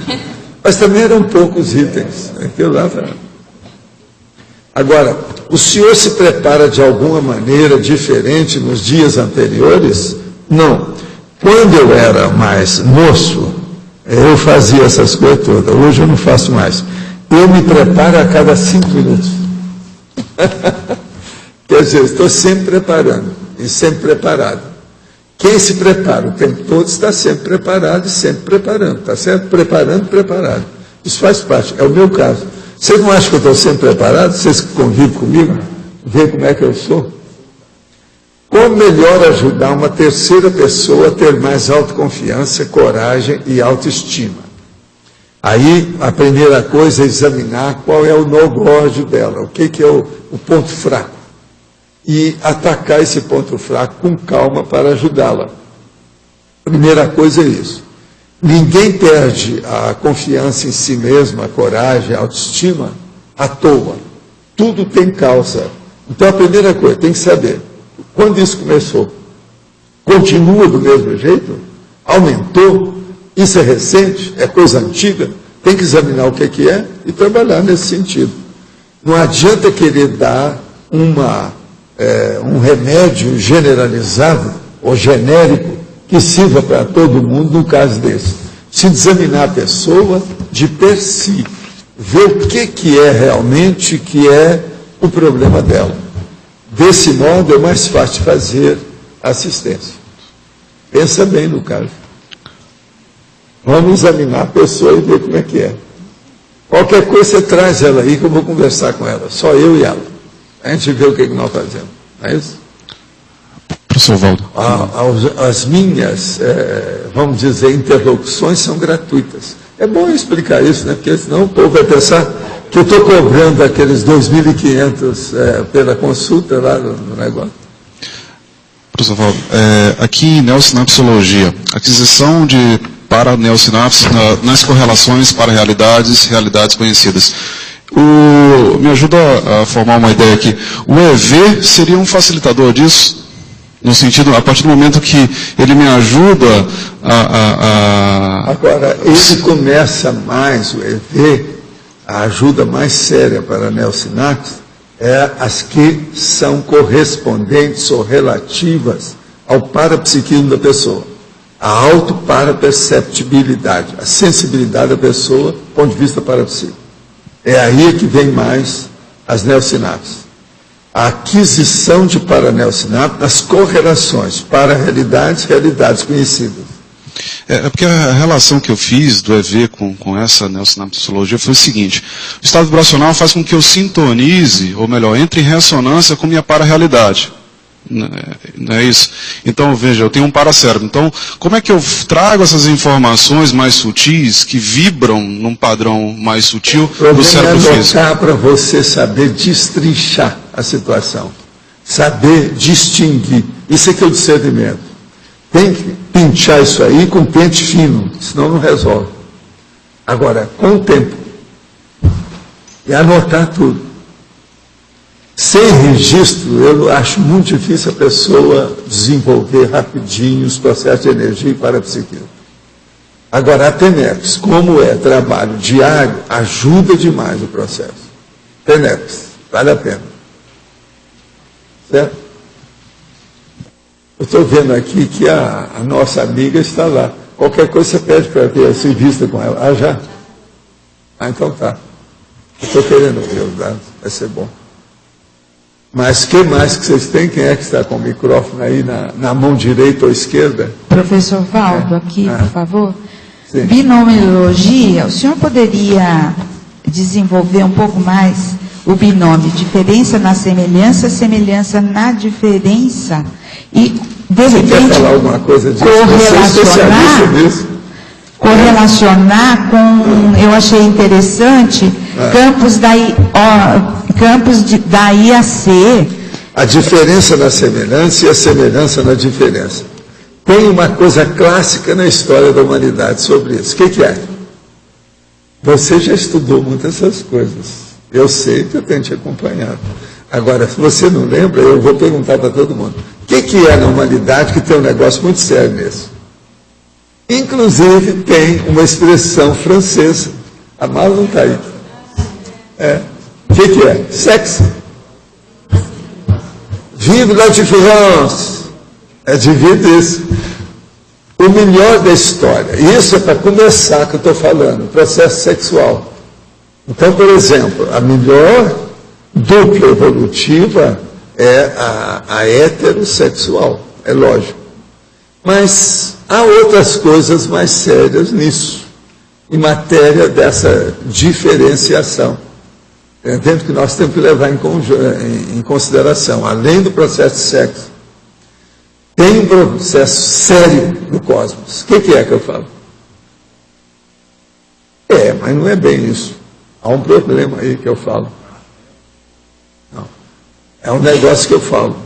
Mas também eram poucos itens. Aquilo lá tá... Agora, o senhor se prepara de alguma maneira diferente nos dias anteriores? Não. Quando eu era mais moço, eu fazia essas coisas todas. Hoje eu não faço mais. Eu me preparo a cada 5 minutos. Quer dizer, estou sempre preparando e sempre preparado. Quem se prepara o tempo todo está sempre preparado e sempre preparando. Está certo? Preparando e preparado. Isso faz parte. É o meu caso. Vocês não acham que eu estou sempre preparado? Vocês que convivem comigo, veem como é que eu sou? Como melhor ajudar uma terceira pessoa a ter mais autoconfiança, coragem e autoestima? Aí, a primeira coisa é examinar qual é o no-go dela, o que é o ponto fraco. E atacar esse ponto fraco com calma para ajudá-la. Primeira coisa é isso. Ninguém perde a confiança em si mesmo, a coragem, a autoestima, à toa. Tudo tem causa. Então, a primeira coisa, tem que saber. Quando isso começou? Continua do mesmo jeito? Aumentou? Isso é recente? É coisa antiga? Tem que examinar o que é e trabalhar nesse sentido. Não adianta querer dar um remédio generalizado ou genérico que sirva para todo mundo no caso desse. Se examinar a pessoa de per si, ver o que é realmente que é o problema dela. Desse modo, é mais fácil fazer assistência. Pensa bem no caso. Vamos examinar a pessoa e ver como é que é. Qualquer coisa, você traz ela aí que eu vou conversar com ela. Só eu e ela. A gente vê o que nós fazemos. Não é isso? Professor Valdo. As minhas, vamos dizer, interlocuções são gratuitas. É bom eu explicar isso, né? Porque senão o povo vai pensar que eu estou cobrando aqueles 2.500 pela consulta lá no negócio. Professor Valdo, aqui em neosinapsologia, aquisição de paraneosinapses nas correlações para realidades conhecidas. Me ajuda a formar uma ideia aqui. O EV seria um facilitador disso? No sentido, a partir do momento que ele me ajuda Agora, ele começa mais, o EV, a ajuda mais séria para a neosinapse, é as que são correspondentes ou relativas ao parapsiquismo da pessoa. A autoparaperceptibilidade, a sensibilidade da pessoa, do ponto de vista parapsíquico. É aí que vem mais as neosinapses. A aquisição de paraneosinapses nas correlações para realidades conhecidas. Porque a relação que eu fiz do EV com essa neosinapsologia foi o seguinte: o estado vibracional faz com que eu sintonize, ou melhor, entre em ressonância com minha para-realidade. Não é isso? Então, veja, eu tenho um paracérebro. Então, como é que eu trago essas informações mais sutis, que vibram num padrão mais sutil do cérebro físico? É para você saber destrinchar a situação, saber distinguir. Isso é que é o discernimento. Tem que pinchar isso aí com pente fino, senão não resolve. Agora, com o tempo, e anotar tudo. Sem registro, eu acho muito difícil a pessoa desenvolver rapidinho os processos de energia e parapsiquismo. Agora, a TENEPS, como é trabalho diário, ajuda demais o processo. TENEPS, vale a pena. Certo? Eu estou vendo aqui que a nossa amiga está lá. Qualquer coisa você pede para ter a entrevista com ela. Ah, já? Ah, então tá. Eu estou querendo ver os dados, vai ser bom. Mas o que mais que vocês têm? Quem é que está com o microfone aí na mão direita ou esquerda? Professor Valdo, aqui, por favor. Sim. Binomiologia, o senhor poderia desenvolver um pouco mais o binômio diferença na semelhança, semelhança na diferença e, de Você repente, quer falar alguma coisa disso? correlacionar com, eu achei interessante, campos da IAC. A diferença na semelhança e a semelhança na diferença. Tem uma coisa clássica na história da humanidade sobre isso. O que é? Você já estudou muitas dessas coisas. Eu sei que eu tenho te acompanhado. Agora, se você não lembra, eu vou perguntar para todo mundo. O que é na humanidade que tem um negócio muito sério nisso? Inclusive, tem uma expressão francesa. A Mala não está aí. O que é? Sexo. Vive la différence. Divide isso. O melhor da história. Isso é para começar que eu estou falando. Processo sexual. Então, por exemplo, a melhor dupla evolutiva é a heterossexual. É lógico. Mas há outras coisas mais sérias nisso. Em matéria dessa diferenciação. Entendo que nós temos que levar em consideração, além do processo de sexo, tem um processo sério no cosmos. O que é que eu falo? Mas não é bem isso. Há um problema aí que eu falo. Não. É um negócio que eu falo.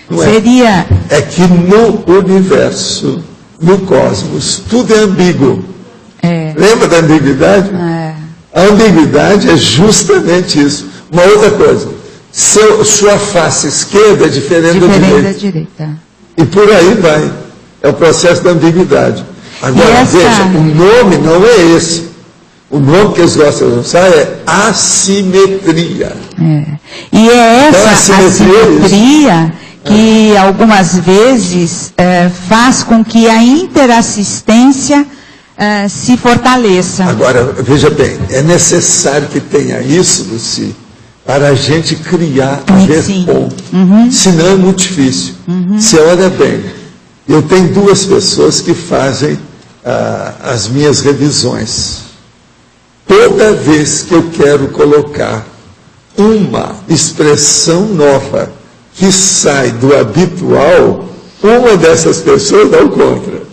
Não é. Seria... É que no universo, no cosmos, tudo é ambíguo. Lembra da ambiguidade? A ambiguidade é justamente isso. Uma outra coisa. Sua face esquerda é diferente da direita. E por aí vai. É o processo da ambiguidade. Agora, veja, o nome não é esse. O nome que eles gostam de usar é assimetria. E é essa então, assimetria que algumas vezes faz com que a interassistência se fortaleça. Agora, veja bem, é necessário que tenha isso, Luci, para a gente criar a ver bom. Senão é muito difícil. Você olha bem, eu tenho 2 pessoas que fazem as minhas revisões. Toda vez que eu quero colocar uma expressão nova que sai do habitual, uma dessas pessoas dá o contra.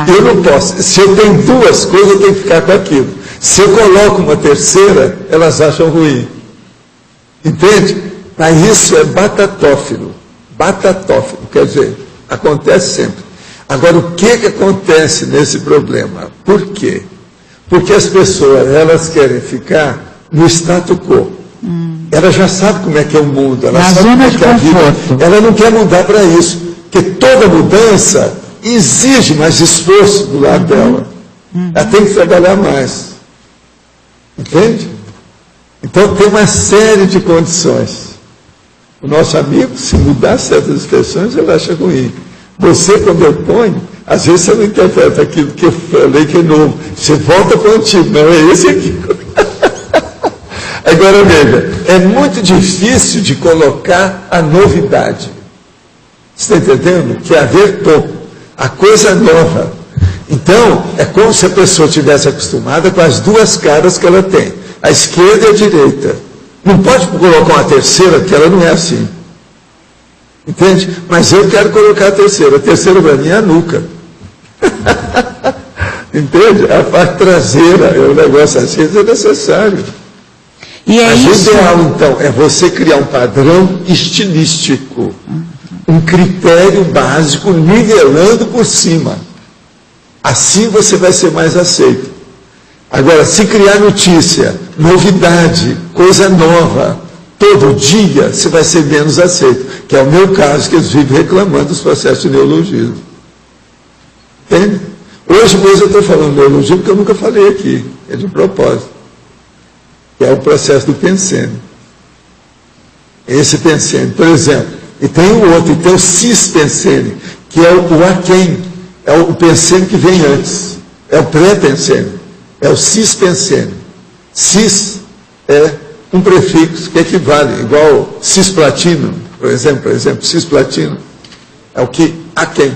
Eu não posso. Se eu tenho 2 coisas, eu tenho que ficar com aquilo. Se eu coloco uma terceira, elas acham ruim. Entende? Mas isso é batatófilo. Batatófilo, quer dizer, acontece sempre. Agora, o que acontece nesse problema? Por quê? Porque as pessoas, elas querem ficar no status quo. Ela já sabe como é que é o mundo, ela sabe como é que é a vida. Ela não quer mudar para isso. Porque toda mudança exige mais esforço do lado dela. Ela tem que trabalhar mais. Entende? Então tem uma série de condições. O nosso amigo, se mudar certas expressões, ele acha ruim. Você, quando eu ponho, às vezes você não interpreta aquilo que eu falei que é novo. Você volta para o antigo, não é esse aqui. Agora veja, é muito difícil de colocar a novidade. Você está entendendo? Que é haver pouco. A coisa nova. Então, é como se a pessoa tivesse acostumada com as 2 caras que ela tem. A esquerda e a direita. Não pode colocar uma terceira, que ela não é assim. Entende? Mas eu quero colocar a terceira. A terceira para mim é a nuca. Entende? A parte traseira é um negócio assim, é necessário. E é isso. O ideal, então, é você criar um padrão estilístico. Um critério básico nivelando por cima. Assim você vai ser mais aceito. Agora, se criar notícia, novidade, coisa nova, todo dia, você vai ser menos aceito. Que é o meu caso, que eles vivem reclamando dos processos de neologismo. Entende? Hoje mesmo eu estou falando neologismo porque eu nunca falei aqui. É de propósito. Que é o processo do pensene. Esse pensene, por exemplo. E tem o outro, e tem o cis-pensene, que é o aquém. É o pensene que vem antes. É o pré-pensene. É o cis-pensene. Cis é um prefixo que equivale, igual cisplatino, por exemplo, cisplatino. É o que aquém.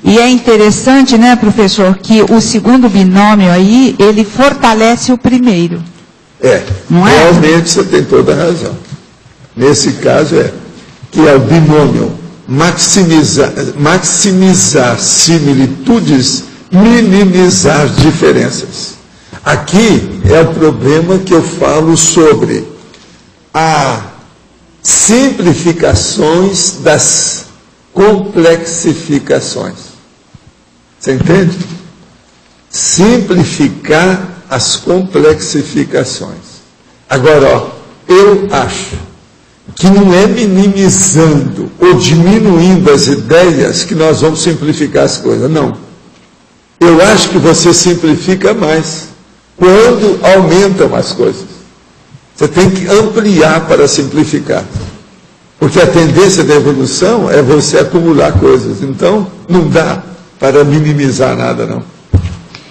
E é interessante, né, professor, que o segundo binômio aí, ele fortalece o primeiro. Não é? Realmente você tem toda a razão. Nesse caso que é o binômio maximizar similitudes, minimizar diferenças. Aqui é o problema que eu falo sobre a simplificações das complexificações. Você entende? Simplificar as complexificações. Agora, ó, eu acho que não é minimizando ou diminuindo as ideias que nós vamos simplificar as coisas, não. Eu acho que você simplifica mais quando aumentam as coisas. Você tem que ampliar para simplificar. Porque a tendência da evolução é você acumular coisas. Então, não dá para minimizar nada, não.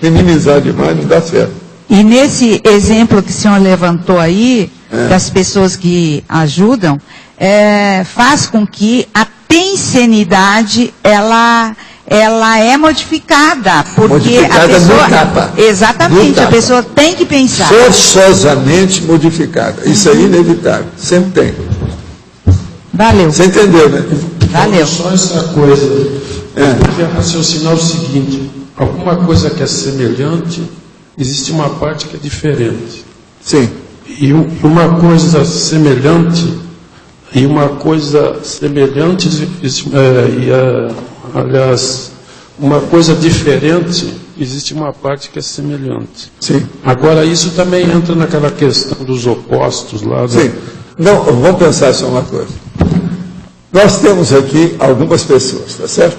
Minimizar demais não dá certo. E nesse exemplo que o senhor levantou aí, das pessoas que ajudam, faz com que a pensenidade, ela é modificada. Porque modificada a pessoa, no tapa. Exatamente, No tapa. a pessoa tem que pensar. Forçosamente modificada. Isso é inevitável. Sempre tem. Valeu. Você entendeu, né? Valeu. Só essa coisa. Eu queria raciocinar o seguinte: alguma coisa que é semelhante, existe uma parte que é diferente. Sim. E uma coisa semelhante, aliás, uma coisa diferente, existe uma parte que é semelhante. Sim. Agora, isso também entra naquela questão dos opostos lá. Sim. Não, vamos pensar só uma coisa. Nós temos aqui algumas pessoas, tá certo?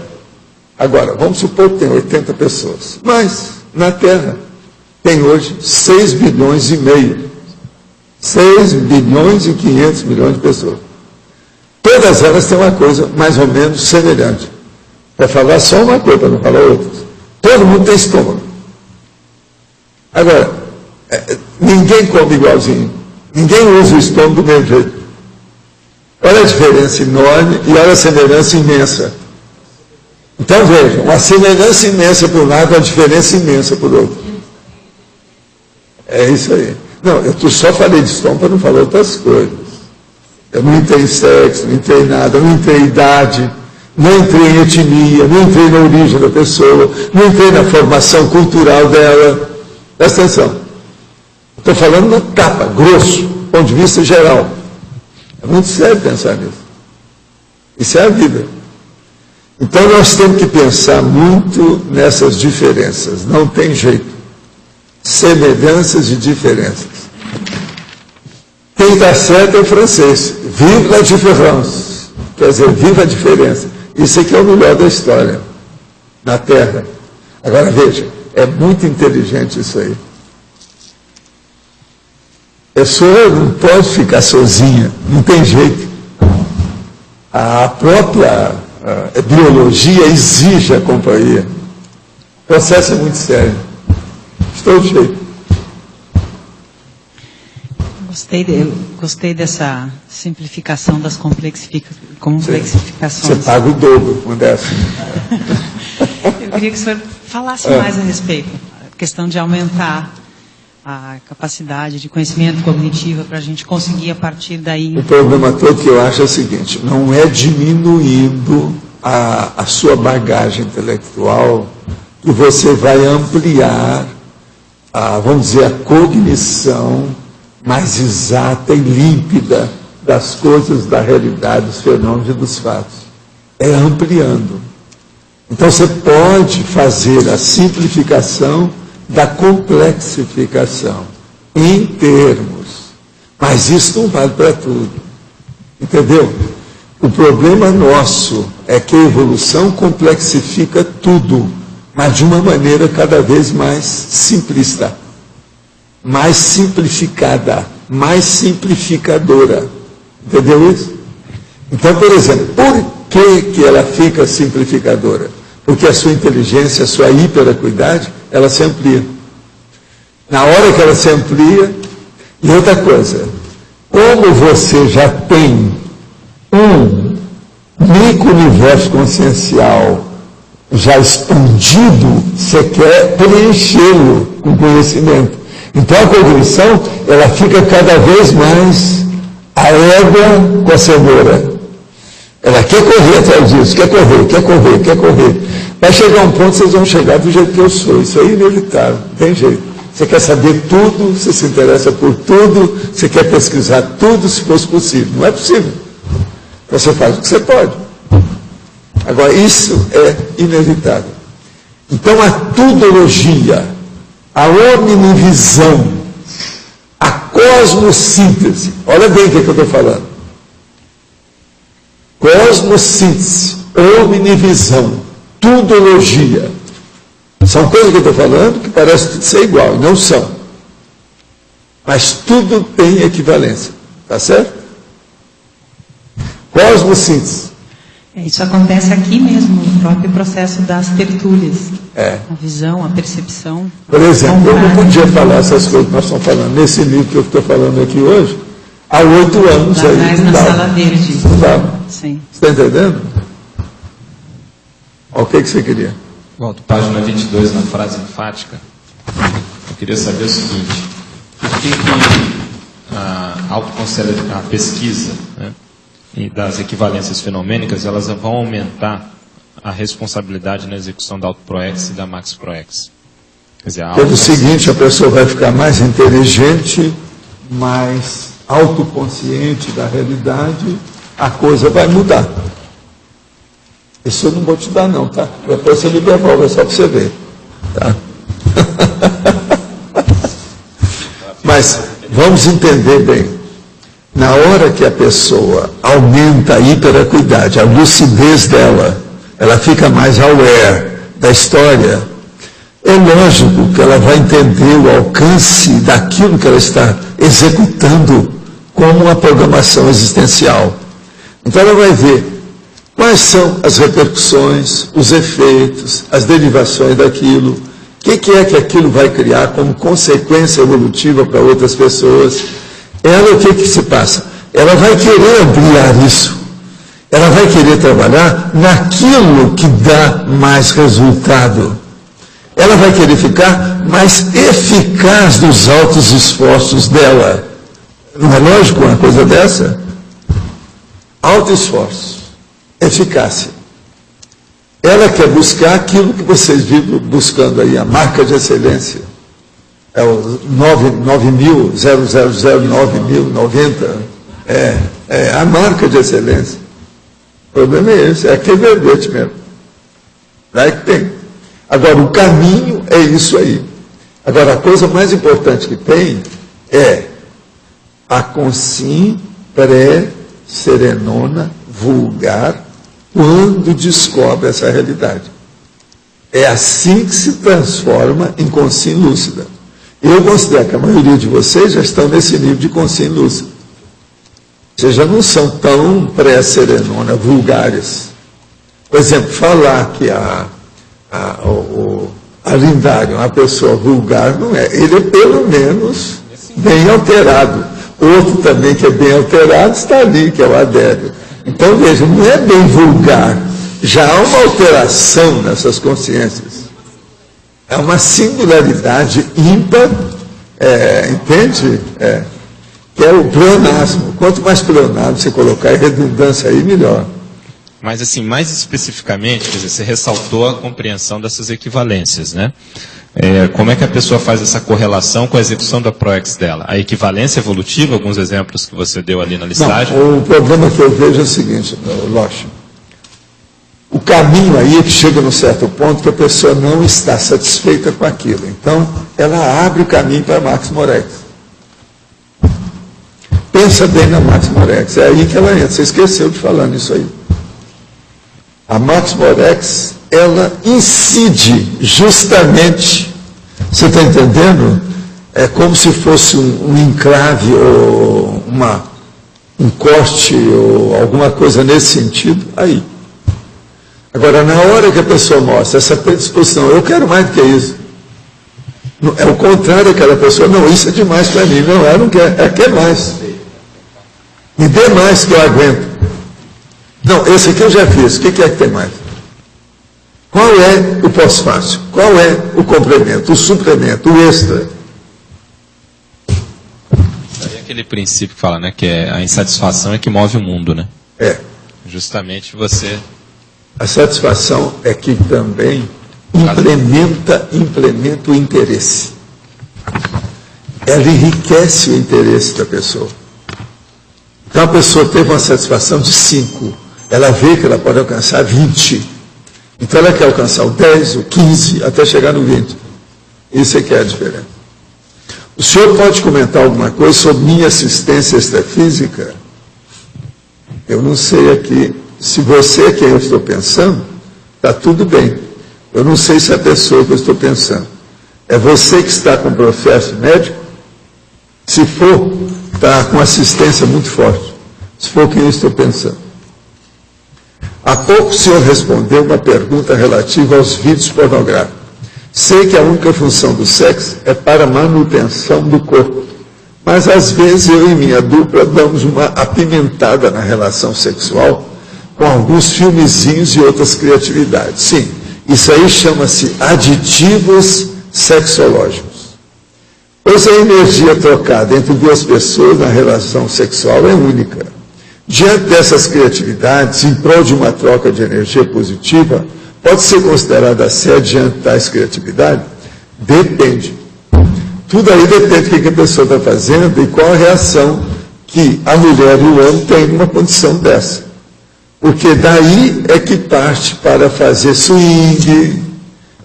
Agora, vamos supor que tem 80 pessoas. Mas, na Terra, tem hoje 6 bilhões e meio. 6 bilhões e 500 milhões de pessoas. Todas elas têm uma coisa mais ou menos semelhante. Para falar só uma coisa, para não falar outra. Todo mundo tem estômago. Agora, ninguém come igualzinho. Ninguém usa o estômago do mesmo jeito. Olha a diferença enorme e olha a semelhança imensa. Então veja, uma semelhança imensa por um lado, uma diferença imensa por outro. É isso aí. Não, eu só falei de estômago para não falar outras coisas. Eu não entrei em sexo, não entrei em nada, não entrei em idade, não entrei em etnia, não entrei na origem da pessoa, não entrei na formação cultural dela. Presta atenção. Estou falando no tapa, grosso, do ponto de vista geral. É muito sério pensar nisso. Isso é a vida. Então nós temos que pensar muito nessas diferenças. Não tem jeito. Semelhanças e diferenças. Quem está certo é o francês. Vive la différence. Quer dizer, viva a diferença. Isso aqui é o melhor da história. Na Terra. Agora veja, é muito inteligente isso aí. A pessoa não pode ficar sozinha, não tem jeito. A própria biologia exige a companhia. O processo é muito sério. Estou de jeito. Gostei dessa simplificação das complexificações. Você paga o dobro quando é assim. Eu queria que o senhor falasse mais a respeito. A questão de aumentar a capacidade de conhecimento cognitivo para a gente conseguir, a partir daí... O problema todo que eu acho é o seguinte: não é diminuindo a sua bagagem intelectual que você vai ampliar, vamos dizer, a cognição mais exata e límpida das coisas, da realidade, dos fenômenos e dos fatos. É ampliando. Então você pode fazer a simplificação da complexificação, em termos. Mas isso não vale para tudo. Entendeu? O problema nosso é que a evolução complexifica tudo, mas de uma maneira cada vez mais simplista, mais simplificada, mais simplificadora. Entendeu isso? Então, por exemplo, por que ela fica simplificadora? Porque a sua inteligência, a sua hiperacuidade, ela se amplia. Na hora que ela se amplia, e outra coisa, como você já tem um micro-universo consciencial já expandido, você quer preenchê-lo com conhecimento. Então a cognição, ela fica cada vez mais a égua com a cenoura. Ela quer correr atrás disso, quer correr. Vai chegar um ponto que vocês vão chegar do jeito que eu sou. Isso é inevitável, não tem jeito. Você quer saber tudo, você se interessa por tudo, você quer pesquisar tudo se fosse possível. Não é possível. Você faz o que você pode. Agora, isso é inevitável. Então, a tudologia, a omnivisão, a cosmossíntese, olha bem o que eu estou falando. Cosmossíntese, omnivisão, tudologia. São coisas que eu estou falando que parecem tudo ser igual, não são. Mas tudo tem equivalência, tá certo? Cosmossíntese. Isso acontece aqui mesmo, no próprio processo das tertúlias. A visão, a percepção. Por exemplo, eu não podia falar essas coisas que nós estamos falando nesse livro que eu estou falando aqui hoje, há 8 anos. Lá atrás, na sala verde. Não dava. Sim. Você está entendendo? O que você queria? Volto, página 22, na frase enfática. Eu queria saber o seguinte: por que a pesquisa, né, e das equivalências fenomênicas, elas vão aumentar a responsabilidade na execução da autoproex e da maxproex? Quer dizer, Pelo seguinte, a pessoa vai ficar mais inteligente, mais autoconsciente da realidade, a coisa vai mudar. Isso eu não vou te dar não, tá? Depois você me devolve, é só para você ver. Tá? Mas vamos entender bem. Na hora que a pessoa aumenta a hiperacuidade, a lucidez dela, ela fica mais aware da história, é lógico que ela vai entender o alcance daquilo que ela está executando como uma programação existencial. Então ela vai ver quais são as repercussões, os efeitos, as derivações daquilo, o que é que aquilo vai criar como consequência evolutiva para outras pessoas. Ela, o que se passa? Ela vai querer ampliar isso. Ela vai querer trabalhar naquilo que dá mais resultado. Ela vai querer ficar mais eficaz nos altos esforços dela. Não é lógico uma coisa dessa? Alto esforço, eficácia. Ela quer buscar aquilo que vocês vivem buscando aí, a marca de excelência. É o 9.000, 9.090. É a marca de excelência. O problema é esse, é aquele verbete mesmo. Lá é que tem. Agora, o caminho é isso aí. Agora, a coisa mais importante que tem é a consim pré-serenona vulgar quando descobre essa realidade. É assim que se transforma em consim lúcida. Eu considero que a maioria de vocês já estão nesse nível de consim lúcida. Vocês já não são tão pré-serenona vulgares. Por exemplo, falar que a Lindário é uma pessoa vulgar, não é. Ele é pelo menos bem alterado. Outro também que é bem alterado está ali, que é o Adélio. Então, veja, não é bem vulgar. Já há uma alteração nessas consciências. É uma singularidade ímpar, entende? Que é o pleonasmo. Quanto mais pleonasmo você colocar em redundância aí, melhor. Mas, assim, mais especificamente, quer dizer, você ressaltou a compreensão dessas equivalências, né? Como é que a pessoa faz essa correlação com a execução da PROEX dela? A equivalência evolutiva, alguns exemplos que você deu ali na listagem? Não, o problema que eu vejo é o seguinte, Loche. O caminho aí é que chega num certo ponto que a pessoa não está satisfeita com aquilo. Então, ela abre o caminho para a Max Morex. Pensa bem na Max Morex, é aí que ela entra. Você esqueceu de falar nisso aí. A Max Morex, ela incide justamente, você está entendendo? É como se fosse um encrave ou um corte ou alguma coisa nesse sentido, aí. Agora, na hora que a pessoa mostra essa predisposição, eu quero mais do que isso. É o contrário daquela pessoa, não, isso é demais para mim, não, ela não quer, ela quer mais. Me dê mais que eu aguento. Não, esse aqui eu já fiz, o que é que tem mais? Qual é o pós-fácil? Qual é o complemento, o suplemento, o extra? É aquele princípio que fala, né, que a insatisfação é que move o mundo, né? Justamente você... A satisfação é que também implementa o interesse. Ela enriquece o interesse da pessoa. Então a pessoa teve uma satisfação de 5, ela vê que ela pode alcançar 20. Então ela quer alcançar o 10, o 15, até chegar no 20. Isso é que é a diferença. O senhor pode comentar alguma coisa sobre minha assistência extrafísica? Eu não sei aqui. Se você é quem eu estou pensando, está tudo bem. Eu não sei se é a pessoa que eu estou pensando. É você que está com processo médico? Se for, está com assistência muito forte. Se for quem eu estou pensando. Há pouco o senhor respondeu uma pergunta relativa aos vídeos pornográficos. Sei que a única função do sexo é para a manutenção do corpo. Mas às vezes eu e minha dupla damos uma apimentada na relação sexual com alguns filmezinhos e outras criatividades. Sim, isso aí chama-se aditivos sexológicos. Pois a energia trocada entre duas pessoas na relação sexual é única. Diante dessas criatividades, em prol de uma troca de energia positiva, pode ser considerada assédio diante de tais criatividade? Depende. Tudo aí depende do que a pessoa está fazendo e qual a reação que a mulher e o homem têm numa condição dessa. Porque daí é que parte para fazer swing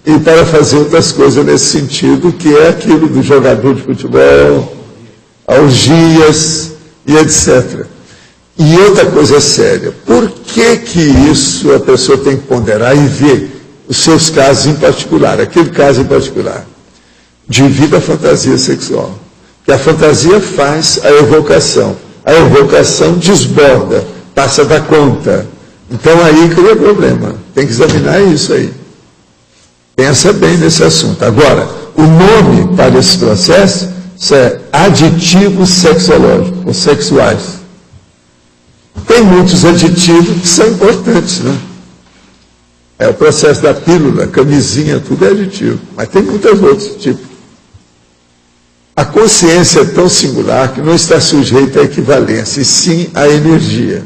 e para fazer outras coisas nesse sentido, que é aquilo do jogador de futebol, orgias e etc. E outra coisa séria, por que isso a pessoa tem que ponderar e ver os seus casos em particular, aquele caso em particular? Devido à fantasia sexual. Que a fantasia faz a evocação desborda, passa da conta. Então aí cria problema. Tem que examinar isso aí. Pensa bem nesse assunto. Agora, o nome para esse processo é aditivos sexológicos, ou sexuais. Tem muitos aditivos que são importantes, né? É o processo da pílula, camisinha, tudo é aditivo. Mas tem muitos outros tipos. A consciência é tão singular que não está sujeita à equivalência, e sim à energia.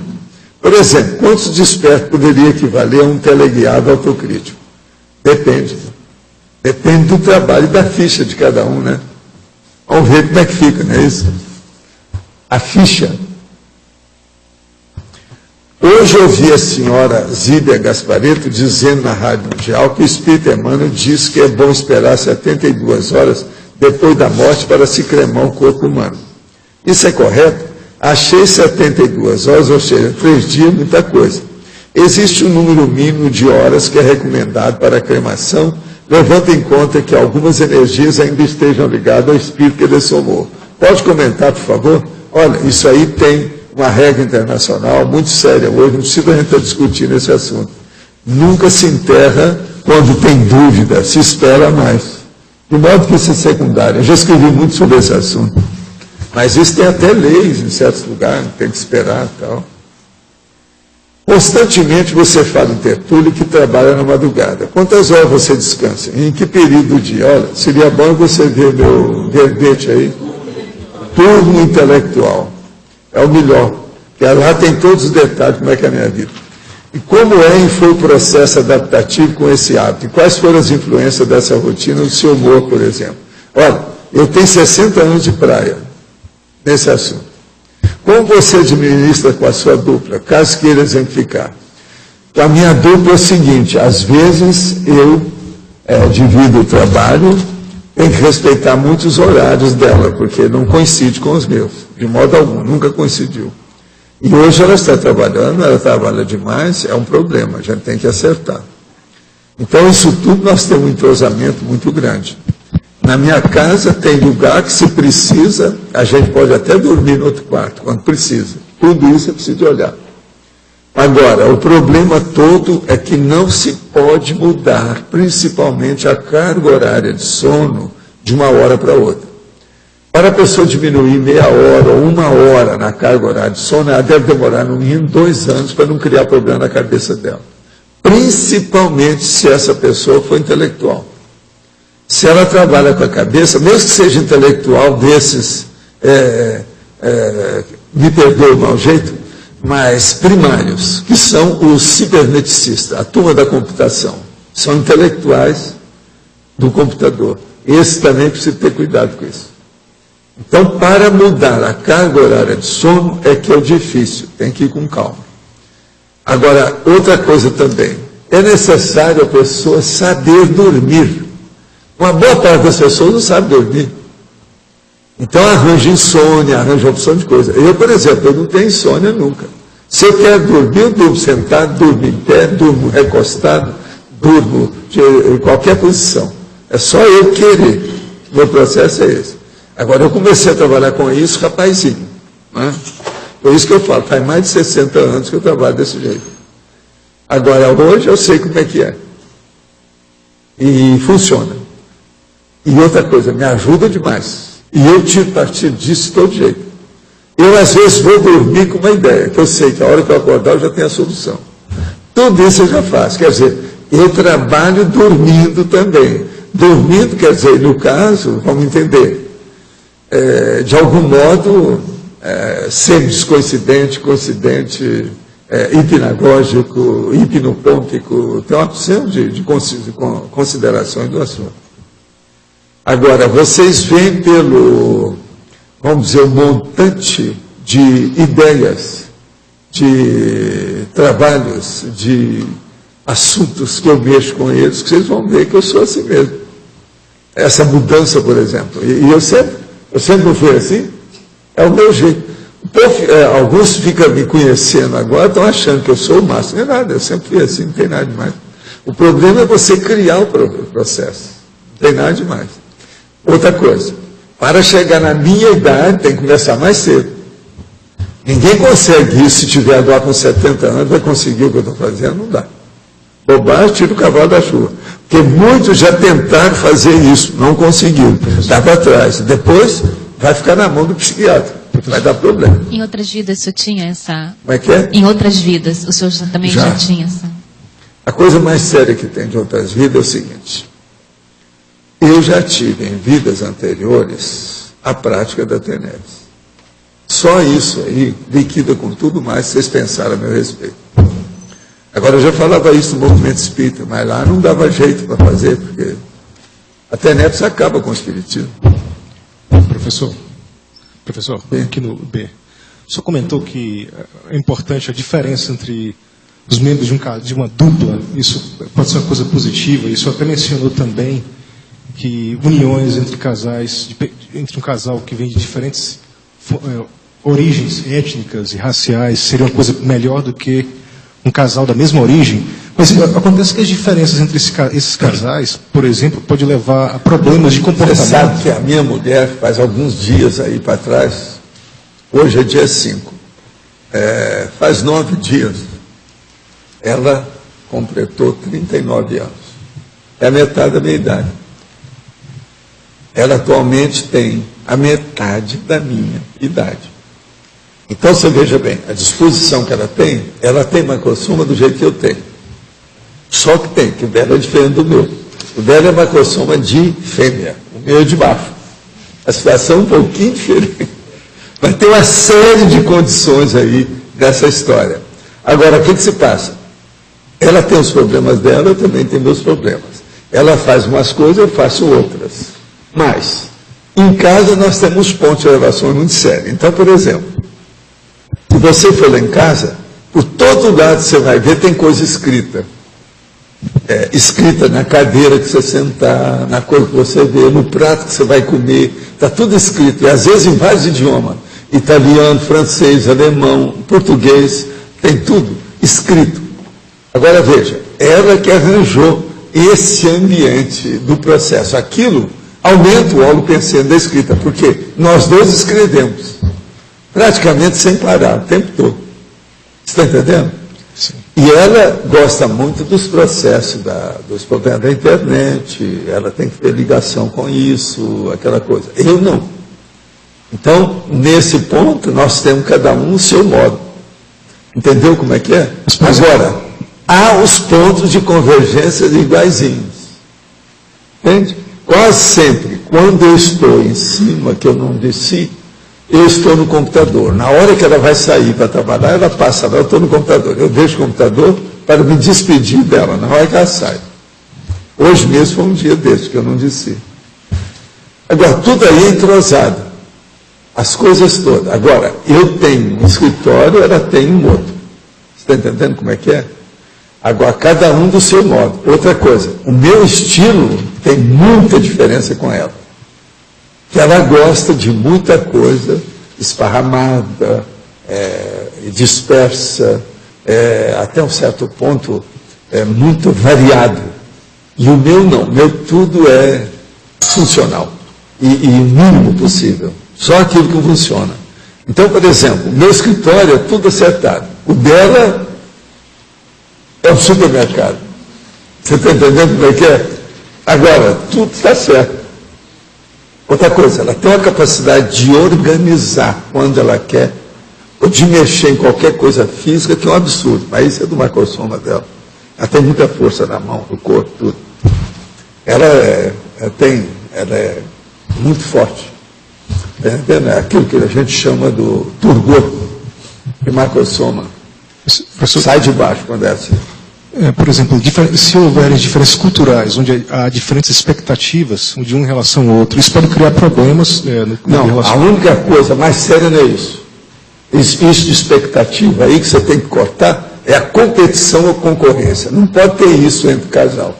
Por exemplo, quantos despertos poderia equivaler a um teleguiado autocrítico? Depende. Depende do trabalho e da ficha de cada um, né? Vamos ver como é que fica, não é isso? A ficha. Hoje eu ouvi a senhora Zíbia Gasparetto dizendo na Rádio Mundial que o Espírito Emmanuel diz que é bom esperar 72 horas depois da morte para se cremar o corpo humano. Isso é correto? Achei 72 horas, ou seja, 3 dias, muita coisa. Existe um número mínimo de horas que é recomendado para a cremação, levando em conta que algumas energias ainda estejam ligadas ao espírito que dessomou. Pode comentar, por favor? Olha, isso aí tem uma regra internacional muito séria hoje, não precisa a gente estar discutindo esse assunto. Nunca se enterra quando tem dúvida, se espera mais. De modo que isso é secundário. Eu já escrevi muito sobre esse assunto. Mas isso tem até leis em certos lugares, tem que esperar e tal. Constantemente você fala em tertúlio que trabalha na madrugada. Quantas horas você descansa? Em que período do dia? Olha, seria bom você ver meu verbete aí. Turno intelectual. É o melhor. Porque lá tem todos os detalhes como é que é a minha vida. E como foi o processo adaptativo com esse hábito? E quais foram as influências dessa rotina no seu humor, por exemplo? Olha, eu tenho 60 anos de praia nesse assunto. Como você administra com a sua dupla, caso queira exemplificar? A minha dupla é o seguinte, às vezes eu divido o trabalho, tenho que respeitar muitos horários dela, porque não coincide com os meus, de modo algum, nunca coincidiu. E hoje ela está trabalhando, ela trabalha demais, é um problema, a gente tem que acertar. Então, isso tudo nós temos um entrosamento muito grande. Na minha casa tem lugar que, se precisa, a gente pode até dormir no outro quarto, quando precisa. Tudo isso é preciso olhar. Agora, o problema todo é que não se pode mudar, principalmente a carga horária de sono, de uma hora para outra. Para a pessoa diminuir meia hora ou 1 hora na carga horária de sono, ela deve demorar no mínimo 2 anos para não criar problema na cabeça dela. Principalmente se essa pessoa for intelectual. Se ela trabalha com a cabeça, mesmo que seja intelectual desses, me perdoe o mau jeito, mas primários, que são os ciberneticistas, a turma da computação, são intelectuais do computador. Esse também precisa ter cuidado com isso. Então, para mudar a carga horária de sono é que é o difícil, tem que ir com calma. Agora, outra coisa também, é necessário a pessoa saber dormir. Uma boa parte das pessoas não sabe dormir. Então arranja insônia, arranja opção de coisa. Eu, por exemplo, eu não tenho insônia nunca. Se eu quero dormir, eu durmo sentado, durmo em pé, durmo recostado, durmo em qualquer posição. É só eu querer. O meu processo é esse. Agora, eu comecei a trabalhar com isso, rapazinho. Né? Por isso que eu falo, faz mais de 60 anos que eu trabalho desse jeito. Agora, hoje eu sei como é que é. E funciona. E outra coisa, me ajuda demais. E eu tiro partido disso de todo jeito. Eu, às vezes, vou dormir com uma ideia, que eu sei que a hora que eu acordar eu já tenho a solução. Tudo isso eu já faço. Quer dizer, eu trabalho dormindo também. Dormindo, quer dizer, no caso, vamos entender, de algum modo, semi-descoincidente, coincidente, hipnagógico, hipnopômpico, tem uma opção de considerações do assunto. Agora, vocês veem pelo, vamos dizer, um montante de ideias, de trabalhos, de assuntos que eu mexo com eles, que vocês vão ver que eu sou assim mesmo. Essa mudança, por exemplo. E eu sempre não fui assim, é o meu jeito. Alguns ficam me conhecendo agora, estão achando que eu sou o máximo. Não é nada, eu sempre fui assim, não tem nada demais. O problema é você criar o processo. Não tem nada demais. Outra coisa, para chegar na minha idade, tem que começar mais cedo. Ninguém consegue isso, se tiver agora com 70 anos, vai conseguir o que eu estou fazendo, não dá. Bobagem, tira o cavalo da chuva. Porque muitos já tentaram fazer isso, não conseguiram. Dá para trás. Depois, vai ficar na mão do psiquiatra. Vai dar problema. Em outras vidas, o senhor tinha essa... Como é que é? Em outras vidas, o senhor também já tinha essa... A coisa mais séria que tem de outras vidas é o seguinte. Eu já tive em vidas anteriores a prática da TENEPS. Só isso aí liquida com tudo mais que vocês pensaram a meu respeito. Agora, eu já falava isso no movimento espírita, mas lá não dava jeito para fazer, porque a TENEPS acaba com o espiritismo. Professor, aqui no B, o senhor comentou que é importante a diferença entre os membros de uma dupla, isso pode ser uma coisa positiva, e o senhor até mencionou também que uniões entre casais, entre um casal que vem de diferentes origens étnicas e raciais, seria uma coisa melhor do que um casal da mesma origem. Mas acontece que as diferenças entre esses casais, por exemplo, pode levar a problemas de comportamento. Você sabe que a minha mulher, faz alguns dias aí para trás, hoje é dia 5, faz 9 dias, ela completou 39 anos. É a metade da minha idade. Ela atualmente tem a metade da minha idade. Então, você veja bem, a disposição que ela tem macrosoma do jeito que eu tenho. Só que tem, que o dela é diferente do meu. O dela é macrosoma de fêmea, o meu é de macho. A situação é um pouquinho diferente. Mas tem uma série de condições aí dessa história. Agora, o que se passa? Ela tem os problemas dela, eu também tenho meus problemas. Ela faz umas coisas, eu faço outras. Mas, em casa, nós temos pontos de elevação muito sérios. Então, por exemplo, se você for lá em casa, por todo lado você vai ver, tem coisa escrita. Escrita na cadeira que você sentar, na coisa que você vê, no prato que você vai comer, está tudo escrito. E às vezes em vários idiomas. Italiano, francês, alemão, português, tem tudo escrito. Agora veja, ela que arranjou esse ambiente do processo. Aquilo aumenta o óleo pensando da escrita, porque nós dois escrevemos, praticamente sem parar, o tempo todo. Você está entendendo? Sim. E ela gosta muito dos processos, dos problemas da internet, ela tem que ter ligação com isso, aquela coisa. Eu não. Então, nesse ponto, nós temos cada um o seu modo. Entendeu como é que é? Agora, há os pontos de convergência iguaizinhos. Entende? Quase sempre, quando eu estou em cima, que eu não desci, eu estou no computador. Na hora que ela vai sair para trabalhar, ela passa lá, eu estou no computador. Eu deixo o computador para me despedir dela, na hora que ela sai. Hoje mesmo foi um dia desse, que eu não desci. Agora, tudo aí é entrosado. as coisas todas. Agora, eu tenho um escritório, ela tem um outro. Você está entendendo como é que é? Agora, cada um do seu modo. Outra coisa, o meu estilo tem muita diferença com ela. Que ela gosta de muita coisa esparramada, dispersa, até um certo ponto, muito variado. E o meu não, o meu tudo é funcional e o mínimo possível. Só aquilo que funciona. Então, por exemplo, o meu escritório é tudo acertado. O dela é um supermercado. Você está entendendo como é que é? Agora, tudo está certo. Outra coisa, ela tem uma capacidade de organizar quando ela quer, ou de mexer em qualquer coisa física, que é um absurdo. Mas isso é do microsoma dela. Ela tem muita força na mão, no corpo, tudo. Ela é muito forte. É aquilo que a gente chama do turgor, de microsoma. Sai de baixo quando é assim. Por exemplo, se houver diferenças culturais, onde há diferentes expectativas de um em relação ao outro, isso pode criar problemas Não, a única coisa mais séria não é isso. Isso de expectativa aí que você tem que cortar é a competição ou concorrência. Não pode ter isso entre casal.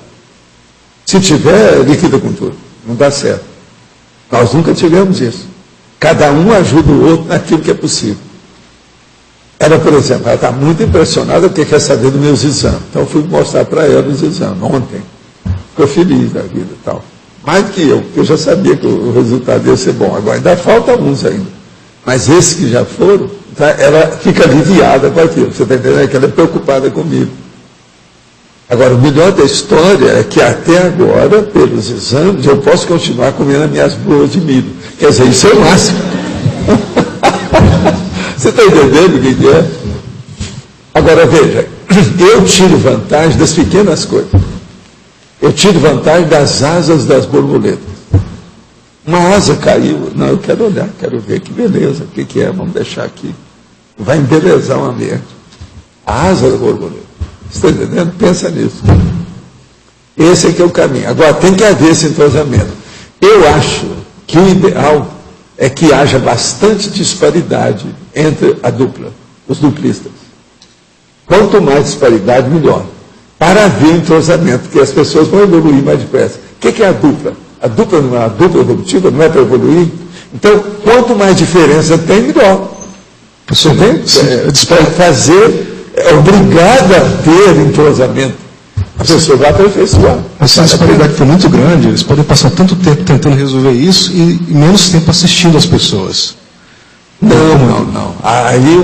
Se tiver, liquida com tudo. Não dá certo. Nós nunca tivemos isso. Cada um ajuda o outro naquilo que é possível. Ela, por exemplo, ela está muito impressionada porque quer saber dos meus exames. Então eu fui mostrar para ela os exames ontem. Ficou feliz da vida e tal. Mais do que eu, porque eu já sabia que o resultado ia ser bom. Agora ainda falta uns ainda. Mas esses que já foram, tá, ela fica aliviada com aquilo. Você está entendendo? É que ela é preocupada comigo. Agora, o melhor da história é que até agora, pelos exames, eu posso continuar comendo as minhas boas de milho. Quer dizer, isso é o máximo. Você está entendendo o que é? Agora, veja, eu tiro vantagem das pequenas coisas. Eu tiro vantagem das asas das borboletas. Uma asa caiu. Não, eu quero olhar, quero ver que beleza, o que é, vamos deixar aqui. Vai embelezar o ambiente. A asa da borboleta. Você está entendendo? Pensa nisso. Esse é que é o caminho. Agora, tem que haver esse entrosamento. Eu acho que o ideal é que haja bastante disparidade entre a dupla, os duplistas. Quanto mais disparidade, melhor. Para haver entrosamento, porque as pessoas vão evoluir mais depressa. O que é a dupla? A dupla não é uma dupla evolutiva, não é para evoluir? Então, quanto mais diferença tem, melhor. Você para fazer, é obrigada a ter entrosamento. A pessoa vai aperfeiçoar. Se a disparidade for muito grande, eles podem passar tanto tempo tentando resolver isso e menos tempo assistindo as pessoas. Não. Aí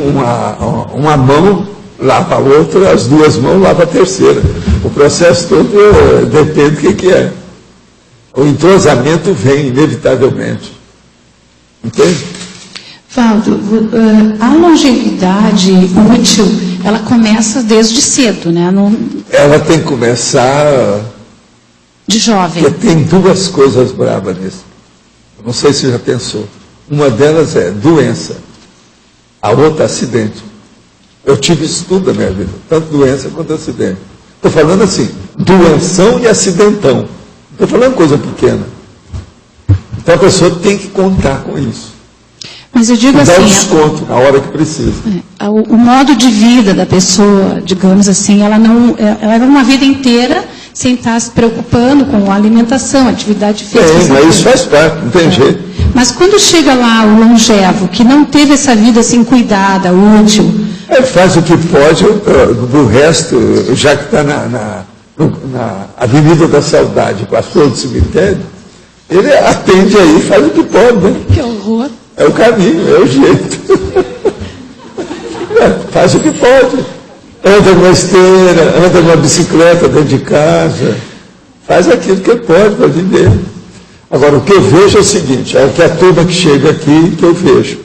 uma mão lava a outra, as duas mãos lavam a terceira. O processo todo depende do que é. O entrosamento vem inevitavelmente. Entende? Valdo, a longevidade útil, ela começa desde cedo, né? Ela tem que começar de jovem. Porque tem duas coisas bravas nisso. Não sei se você já pensou. Uma delas é doença, a outra acidente. Eu tive isso tudo na minha vida, tanto doença quanto acidente. Estou falando assim, doenção e acidentão. Não estou falando coisa pequena. Então a pessoa tem que contar com isso. Mas eu digo assim, dá um desconto na hora que precisa. O modo de vida da pessoa, digamos assim, ela leva uma vida inteira sem estar se preocupando com a alimentação, atividade física. Mas isso faz parte, não tem jeito. Mas quando chega lá o longevo, que não teve essa vida assim cuidada, útil... faz o que pode, do resto, já que está na Avenida da Saudade, passou do cemitério, ele atende aí, faz o que pode, né? Que horror! É o caminho, é o jeito. Faz o que pode. Anda numa esteira, anda numa bicicleta dentro de casa. Faz aquilo que pode para viver. Agora, o que eu vejo é o seguinte, é o que a turma que chega aqui que eu vejo.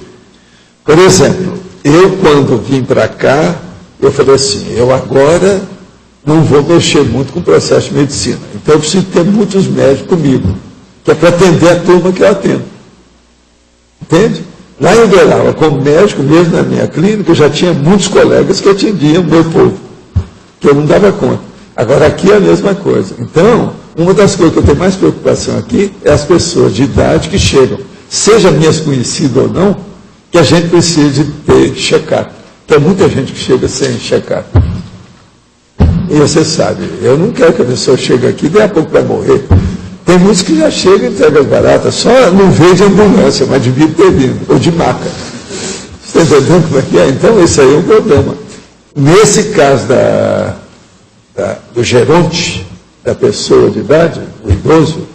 Por exemplo, eu quando vim para cá, eu falei assim, eu agora não vou mexer muito com o processo de medicina. Então eu preciso ter muitos médicos comigo, que é para atender a turma que eu atendo. Entende? Lá em Uberaba, como médico, mesmo na minha clínica, eu já tinha muitos colegas que atendiam o meu povo, que eu não dava conta. Agora aqui é a mesma coisa. Então, uma das coisas que eu tenho mais preocupação aqui é as pessoas de idade que chegam. seja minhas conhecidas ou não, que a gente precisa de ter check-up. Tem muita gente que chega sem check-up. E você sabe, eu não quero que a pessoa chegue aqui e daqui a pouco vai morrer. Tem muitos que já chegam e entregam as baratas, só não veio de ambulância, mas devia ter vindo, ou de maca. Você está entendendo como é que é? Então, esse aí é um problema. Nesse caso do geronte, da pessoa de idade, o idoso,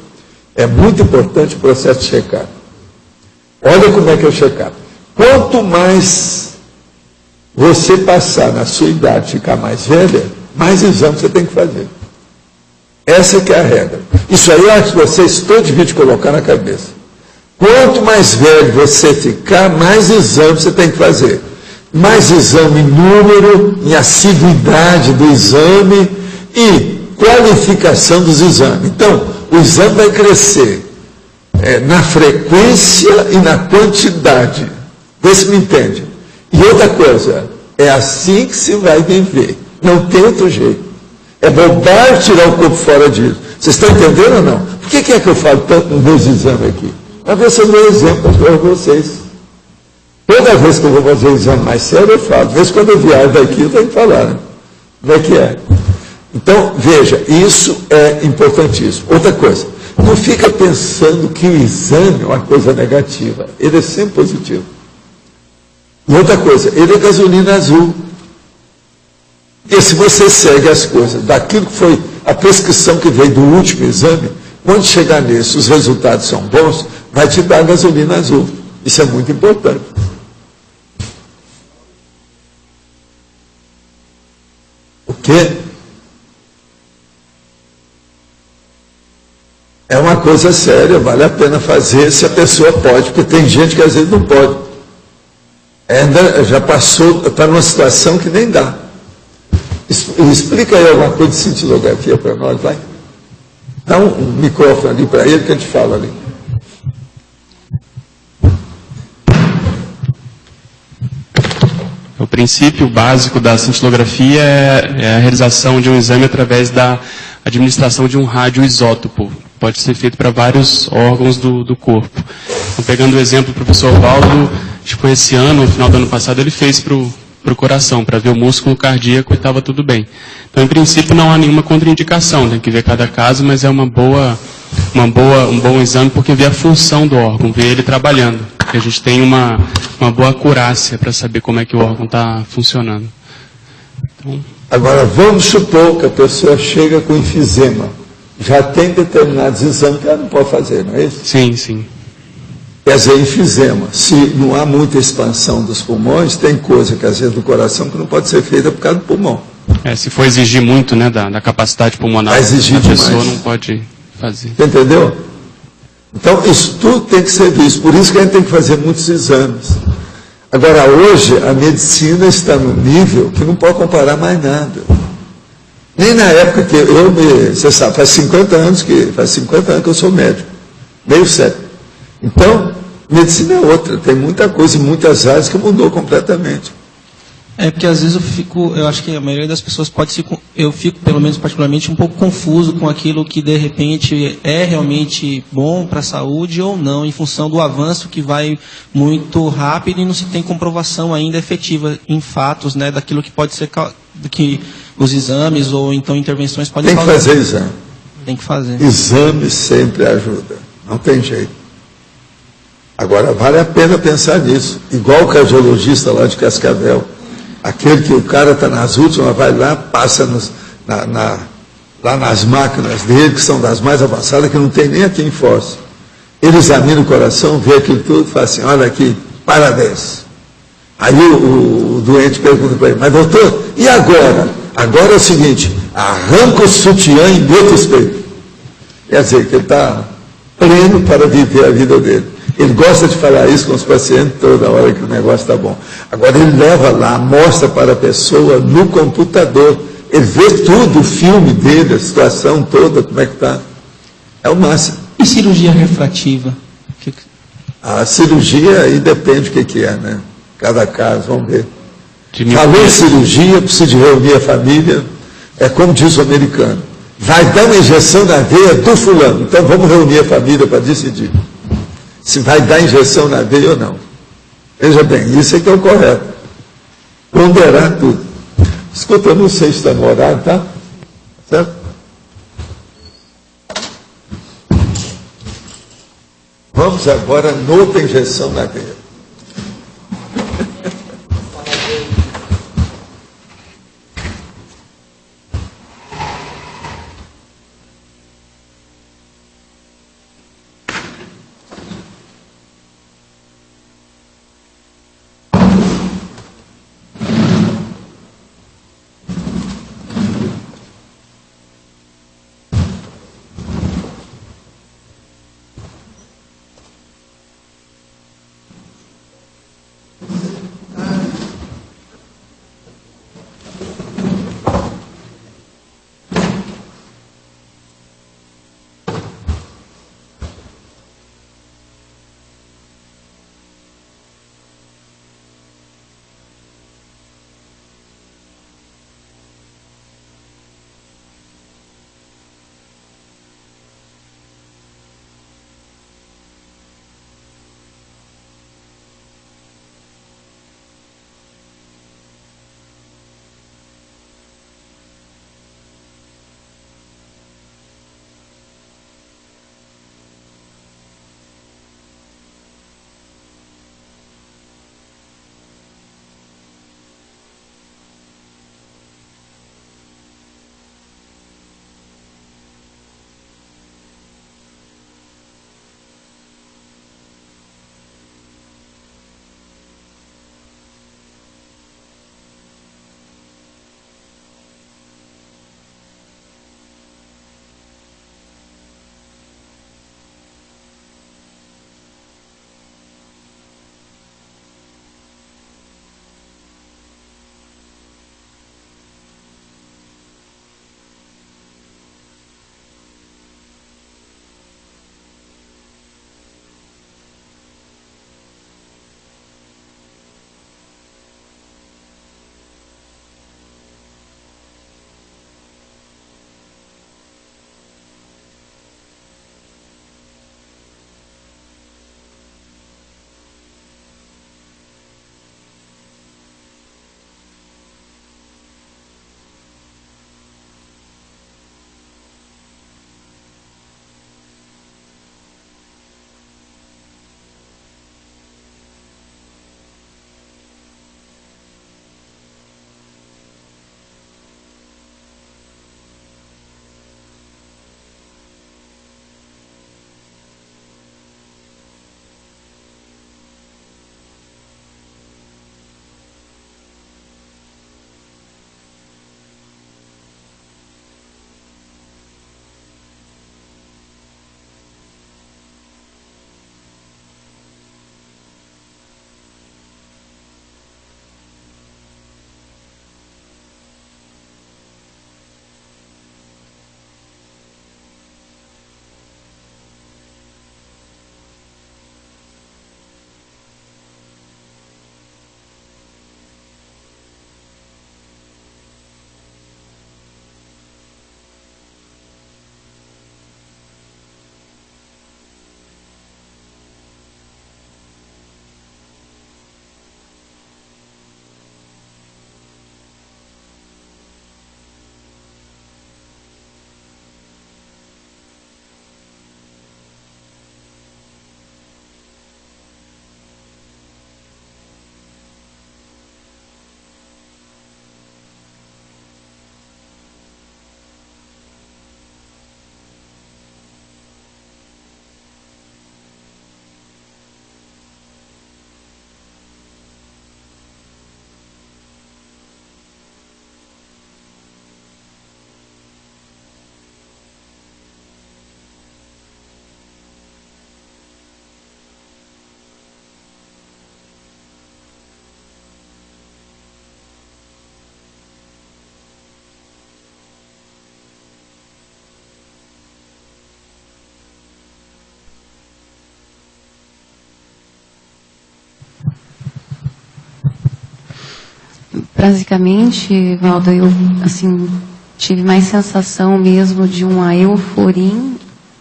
é muito importante o processo de check-up. Olha como é que é o check-up. Quanto mais você passar na sua idade, ficar mais velha, mais exames você tem que fazer. Essa que é a regra. Isso aí eu acho que vocês todos deviam de colocar na cabeça. Quanto mais velho você ficar, mais exame você tem que fazer. Mais exame em número, em assiduidade do exame e qualificação dos exames. Então, o exame vai crescer na frequência e na quantidade. Vê se me entende. E outra coisa, é assim que se vai viver. Não tem outro jeito. É bobagem tirar o corpo fora disso. Vocês estão entendendo ou não? Por que é que eu falo tanto nos meus exames aqui? Para ver se eu dou exemplo para vocês. Toda vez que eu vou fazer o exame mais sério, eu falo. Às vezes, quando eu viajo daqui, eu tenho que falar. Né? Como é que é? Então, veja, isso é importantíssimo. Outra coisa, não fica pensando que o exame é uma coisa negativa. Ele é sempre positivo. E outra coisa, ele é gasolina azul. E se você segue as coisas daquilo que foi a prescrição que veio do último exame, quando chegar nisso, os resultados são bons, vai te dar gasolina azul. Isso é muito importante. O quê? É uma coisa séria, vale a pena fazer se a pessoa pode, porque tem gente que às vezes não pode. Já passou, está numa situação que nem dá. Explica aí alguma coisa de cintilografia para nós, vai. Dá um microfone ali para ele que a gente fala ali. O princípio básico da cintilografia é a realização de um exame através da administração de um radioisótopo. Pode ser feito para vários órgãos do corpo. Então, pegando o exemplo do professor Valdo, acho que foi esse ano, no final do ano passado, ele fez para o coração, para ver o músculo cardíaco e estava tudo bem. Então, em princípio, não há nenhuma contraindicação, tem que ver cada caso, mas é um bom exame porque vê a função do órgão, vê ele trabalhando. Porque a gente tem uma boa acurácia para saber como é que o órgão está funcionando. Então... Agora, vamos supor que a pessoa chega com enfisema. Já tem determinados exames que ela não pode fazer, não é isso? Sim, sim. Quer dizer, enfisema. Se não há muita expansão dos pulmões, tem coisa que às vezes do coração que não pode ser feita por causa do pulmão. Se for exigir muito, né, da capacidade pulmonar, a pessoa não pode fazer. Você entendeu? Então, isso tudo tem que ser visto. Por isso que a gente tem que fazer muitos exames. Agora, hoje, a medicina está no nível que não pode comparar mais nada. Nem na época que você sabe, faz 50 anos que eu sou médico. Meio século. Então, medicina é outra. Tem muita coisa em muitas áreas que mudou completamente. Porque às vezes eu acho que a maioria das pessoas eu fico, pelo menos particularmente, um pouco confuso com aquilo que de repente é realmente bom para a saúde ou não, em função do avanço que vai muito rápido e não se tem comprovação ainda efetiva em fatos, né, daquilo que pode ser que os exames ou então intervenções podem causar. Tem que fazer exame. Tem que fazer. Exame sempre ajuda, não tem jeito. Agora, vale a pena pensar nisso. Igual o cardiologista lá de Cascavel. Aquele que o cara está nas últimas, vai lá, passa lá nas máquinas dele, que são das mais avançadas, que não tem nem aqui em Foz. Ele examina o coração, vê aquilo tudo e fala assim, olha aqui, parabéns. Aí o doente pergunta para ele, mas doutor, e agora? Agora é o seguinte, arranca o sutiã e meta os peitos. Quer dizer, que ele está pleno para viver a vida dele. Ele gosta de falar isso com os pacientes toda hora que o negócio está bom. Agora ele leva lá, mostra para a pessoa no computador. Ele vê tudo, o filme dele, a situação toda, como é que está. É o máximo. E cirurgia refrativa? A cirurgia aí depende do que é, né? Cada caso, vamos ver. Falou em cirurgia, precisa de reunir a família. É como diz o americano. Vai dar uma injeção na veia do fulano. Então vamos reunir a família para decidir. se vai dar injeção na veia ou não. Veja bem, isso é que é o correto. Ponderar tudo. Escuta, eu não sei se está no horário, tá? Certo? Vamos agora noutra injeção na veia. Basicamente, Valdo, eu assim, tive mais sensação mesmo de uma euforia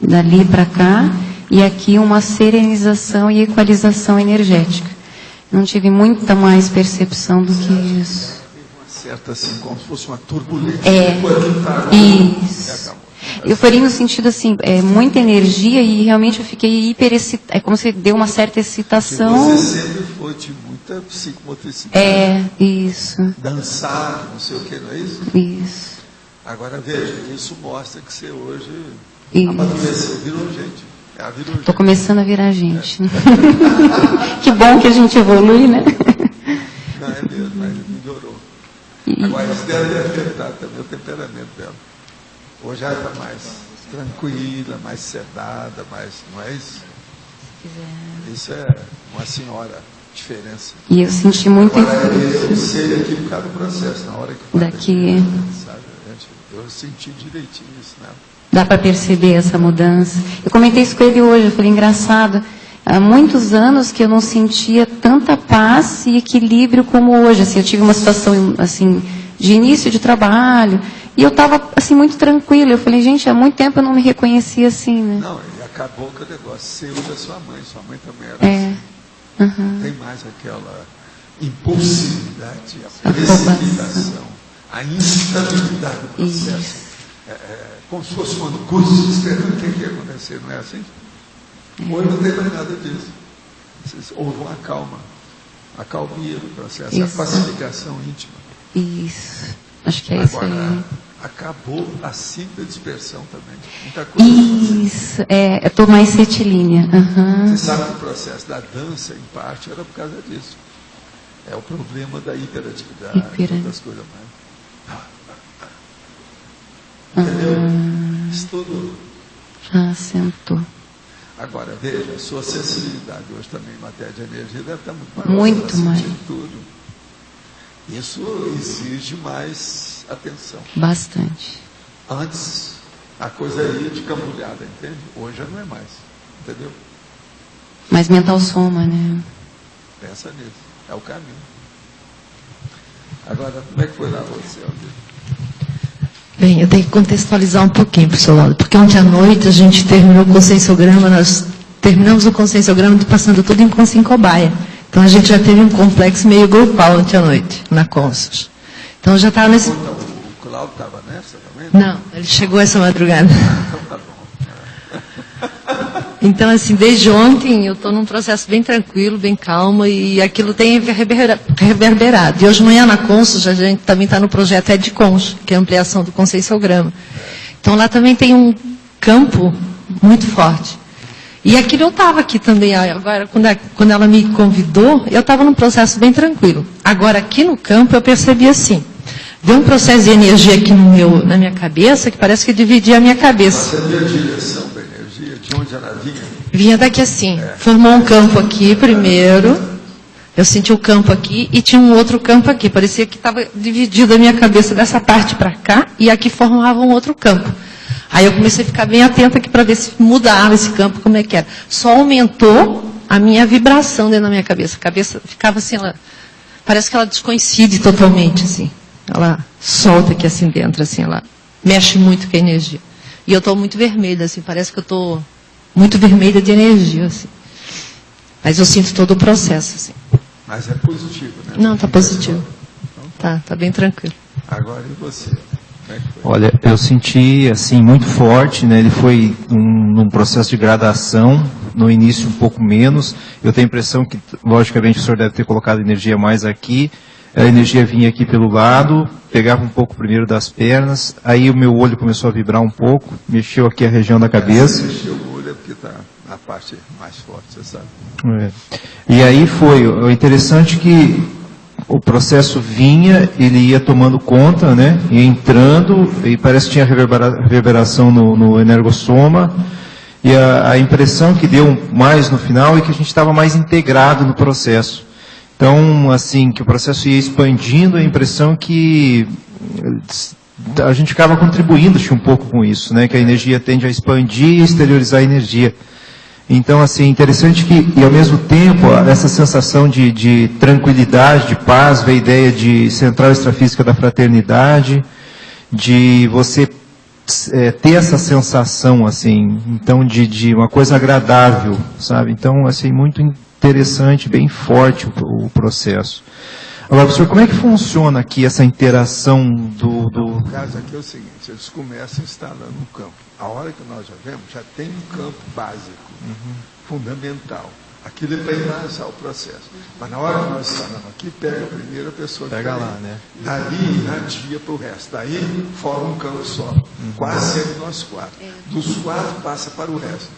dali para cá e aqui uma serenização e equalização energética. Não tive muita mais percepção do que isso. Certo, assim, como se fosse uma turbulência. Isso. Euforia no sentido assim, muita energia e realmente eu fiquei hiperexcitada. É como se deu uma certa excitação. Você sempre foi de muita psicomotricidade. Isso. Dançar, não sei o que, não é isso? Isso. Agora veja, isso mostra que você hoje amadureceu, virou gente. Estou começando a virar gente. Que bom que a gente evolui, né? Não, é mesmo, mas melhorou. Agora, isso deve afetar também o temperamento dela. Hoje ela está mais tranquila, mais sedada, não é isso? Isso é uma senhora diferença. E eu senti muito... Agora, eu sei aqui por causa do processo, na hora que daqui... sabe, eu senti direitinho isso, né? Dá para perceber essa mudança. Eu comentei isso com ele hoje, eu falei, engraçado, há muitos anos que eu não sentia tanta paz e equilíbrio como hoje. Assim, eu tive uma situação assim, de início de trabalho, e eu estava assim, muito tranquila. Eu falei, gente, há muito tempo eu não me reconhecia assim, né? Não, e acabou com o negócio seu da sua mãe também era assim. Não tem mais aquela impulsividade, a precipitação, a instabilidade do processo. Como se fosse uma angústia, esperando o que ia acontecer, não é assim? Hoje não tem mais nada disso. Houve uma calma, a calmia do processo, a pacificação íntima. Isso, acho que é isso aí. Acabou a simples dispersão também. Muita coisa. Isso, eu estou mais retilínea. Você sabe que o processo da dança, em parte, era por causa disso. É o problema da hiperatividade, outras coisas mais. Entendeu? Isso tudo. Sentou. Agora, veja, a sua sensibilidade hoje também em matéria de energia deve estar muito maior. Muito mais. Tudo. Isso exige mais atenção. Bastante. Antes, a coisa ia de cambulhada, entende? Hoje já não é mais. Entendeu? Mas mental soma, né? Pensa nisso. É o caminho. Agora, como é que foi lá você, Aldir? Bem, eu tenho que contextualizar um pouquinho, professor Laudo, porque ontem à noite a gente terminou o consensograma, nós terminamos o consensograma passando tudo em Consim Cobaia. Então a gente já teve um complexo meio grupal ontem à noite, na Consus. Então já estava nesse... O Cláudio estava nessa também? Não, ele chegou essa madrugada. Então tá bom. Então, assim, desde ontem eu estou num processo bem tranquilo, bem calmo, e aquilo tem reverberado. E hoje de manhã na Consus, a gente também está no projeto EdCons, que é a ampliação do consensograma. Então lá também tem um campo muito forte. E aquilo eu estava aqui também, agora quando ela me convidou, eu estava num processo bem tranquilo. Agora aqui no campo eu percebi assim, veio um processo de energia aqui na minha cabeça, que parece que dividia a minha cabeça. Você viu a direção da energia? De onde ela vinha? Vinha daqui assim, formou um campo aqui primeiro, eu senti o campo aqui e tinha um outro campo aqui, parecia que estava dividido a minha cabeça dessa parte para cá e aqui formava um outro campo. Aí eu comecei a ficar bem atenta aqui para ver se mudava esse campo, como é que era. Só aumentou a minha vibração dentro da minha cabeça. A cabeça ficava assim, parece que ela descoincide totalmente, assim. Ela solta aqui assim dentro, assim, ela mexe muito com a energia. E eu estou muito vermelha, assim, parece que eu estou muito vermelha de energia, assim. Mas eu sinto todo o processo, assim. Mas é positivo, né? Não, está positivo. Tá bem tranquilo. Agora e você? Olha, eu senti assim muito forte, né? Ele foi num processo de gradação, no início um pouco menos. Eu tenho a impressão que, logicamente, o senhor deve ter colocado energia mais aqui. A energia vinha aqui pelo lado, pegava um pouco primeiro das pernas, aí o meu olho começou a vibrar um pouco, mexeu aqui a região da cabeça. Mexeu o olho é porque está na parte mais forte, você sabe. E aí foi, o interessante que o processo vinha, ele ia tomando conta, né, ia entrando, e parece que tinha reverberação no energossoma, e a impressão que deu mais no final é que a gente estava mais integrado no processo. Então, assim, que o processo ia expandindo, a impressão que a gente ficava contribuindo um pouco com isso, né, que a energia tende a expandir e exteriorizar a energia. Então, assim, interessante que, e ao mesmo tempo, essa sensação de tranquilidade, de paz, veio a ideia de central extrafísica da fraternidade, de você ter essa sensação, assim, então, de uma coisa agradável, sabe? Então, assim, muito interessante, bem forte o processo. Agora, professor, como é que funciona aqui essa interação No caso aqui é o seguinte, eles começam instalando um campo. A hora que nós já vemos, já tem um campo básico, fundamental. Aquilo é para embasar o processo. Mas na hora que nós instalamos aqui, pega a primeira pessoa que Pega tá lá, aí. né? Dali irradia para o resto. Daí forma um campo só. Quase sempre nós 4. Dos 4 passa para o resto.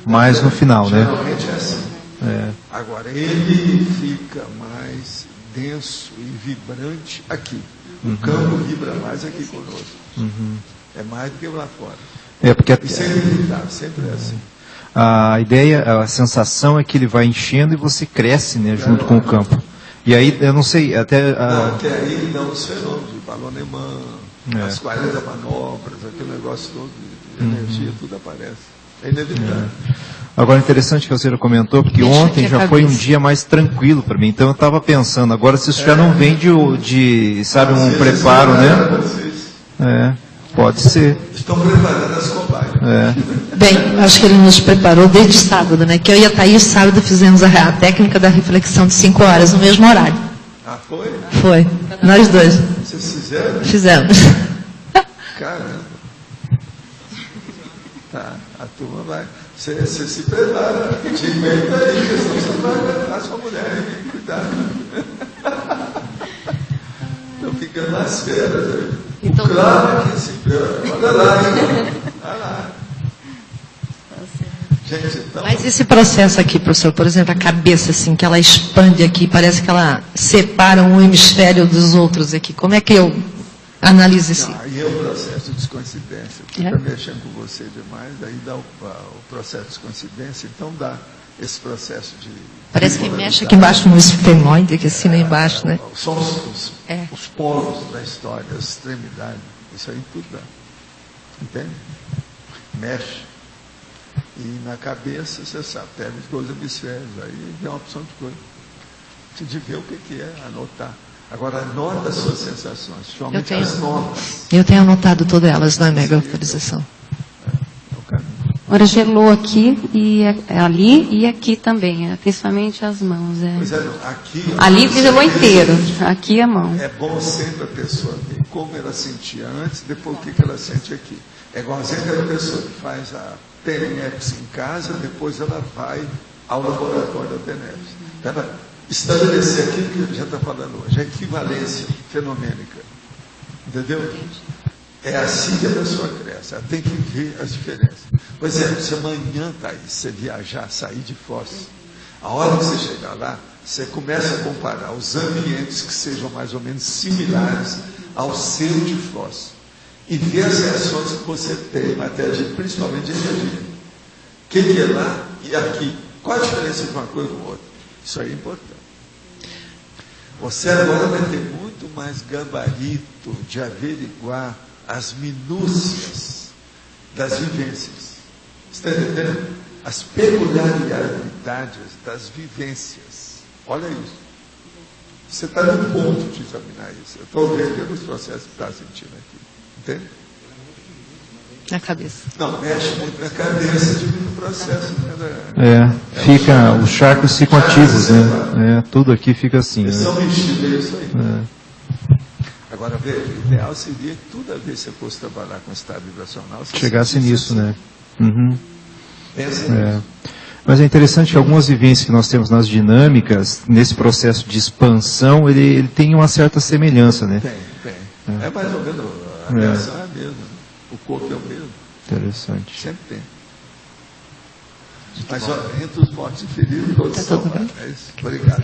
Mais no final, né? Geralmente é assim. Agora, ele fica mais denso e vibrante aqui. O campo vibra mais aqui conosco. É mais do que lá fora. Porque Isso é inevitável, sempre é assim. a ideia, a sensação é que ele vai enchendo e você cresce, né, junto com o campo. E aí, eu não sei, até... Não, até aí não os fenômenos de balão alemã, as 40 manobras, aquele negócio todo de energia, tudo aparece. É inevitável. Agora, interessante que a senhora comentou, porque ontem já foi um dia mais tranquilo para mim. Então, eu estava pensando, agora se isso já não vem de sabe, um preparo, né? Pode ser. Estão preparando as cobaias. Bem, acho que ele nos preparou desde sábado, né? Que eu e a Thaís, sábado, fizemos a técnica da reflexão de 5 horas, no mesmo horário. Ah, foi? Foi. Nós dois. Vocês fizeram? Fizemos. Caramba. Tá, a turma vai. Você se prepara. Te inventa aí, que senão você vai aguentar sua mulher, hein? Cuidado. Estão ficando nas feras aí. Então, claro que sim. Olha lá, hein? Olha lá. Gente, então... Mas esse processo aqui, professor, por exemplo, a cabeça, assim, que ela expande aqui, parece que ela separa um hemisfério dos outros aqui. Como é que eu analiso isso? Aí é o processo de descoincidência. Fica mexendo com você demais, aí dá o processo de descoincidência, então dá esse processo de... Parece que mexe aqui embaixo no esfenoide, aqui assim lá embaixo, né? São os polos da história, as extremidades, isso aí tudo dá. Entende? Mexe. E na cabeça, você sabe, pega os 2 hemisférios, aí vem uma opção de coisa. De ver o que é, anotar. Agora, anota as suas sensações, principalmente as notas. Eu tenho anotado todas elas na mega autorização. Agora gelou aqui, e ali e aqui também, principalmente as mãos. Pois aqui, ali gelou inteiro, aqui a mão. É bom sempre a pessoa ver como ela sentia antes, depois o que ela sente aqui. É igualzinho aquela pessoa que faz a TENEPS em casa, depois ela vai ao laboratório da TENEPS. Ela estabelecer aquilo que a gente já está falando hoje, a equivalência fenomênica. Entendeu? É assim que a pessoa cresce, ela tem que ver as diferenças. Por exemplo, se amanhã, Thaís, você viajar, sair de Foz, a hora que você chegar lá, você começa a comparar os ambientes que sejam mais ou menos similares ao seu de Foz. E ver as reações que você tem em matéria de, principalmente de energia. O que é lá e aqui? Qual a diferença de uma coisa com outra? Isso aí é importante. Você agora vai ter muito mais gabarito de averiguar as minúcias das vivências. Você está entendendo? As peculiaridades das vivências. Olha isso. Você está no ponto de examinar isso. Eu estou vendo pelos processos que está sentindo aqui. Entende? Na cabeça. Não, mexe muito na cabeça, diminui o processo. Os chakras ficam ativos, né? Tudo aqui fica assim. Eles são mexidos, é isso aí. Agora, veja, o ideal seria que toda vez que você fosse trabalhar com estado vibracional, você chegasse nisso, né? Pensa nisso. Mas é interessante que algumas vivências que nós temos nas dinâmicas, nesse processo de expansão, ele tem uma certa semelhança, né? Tem. É mais ou menos, a reação é a mesma. O corpo é o mesmo. Interessante. Sempre tem. Mas entre os mortos e feridos, todos são. É isso. Obrigado.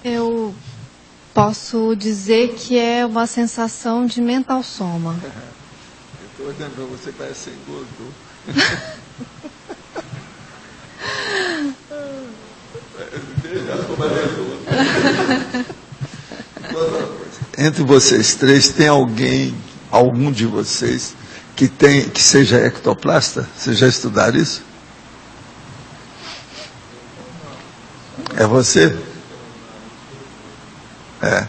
Eu posso dizer que é uma sensação de mental soma. Eu estou olhando para você, parece ser gordo. Entre vocês três, tem algum de vocês, que seja ectoplasta? Vocês já estudaram isso? É você? É.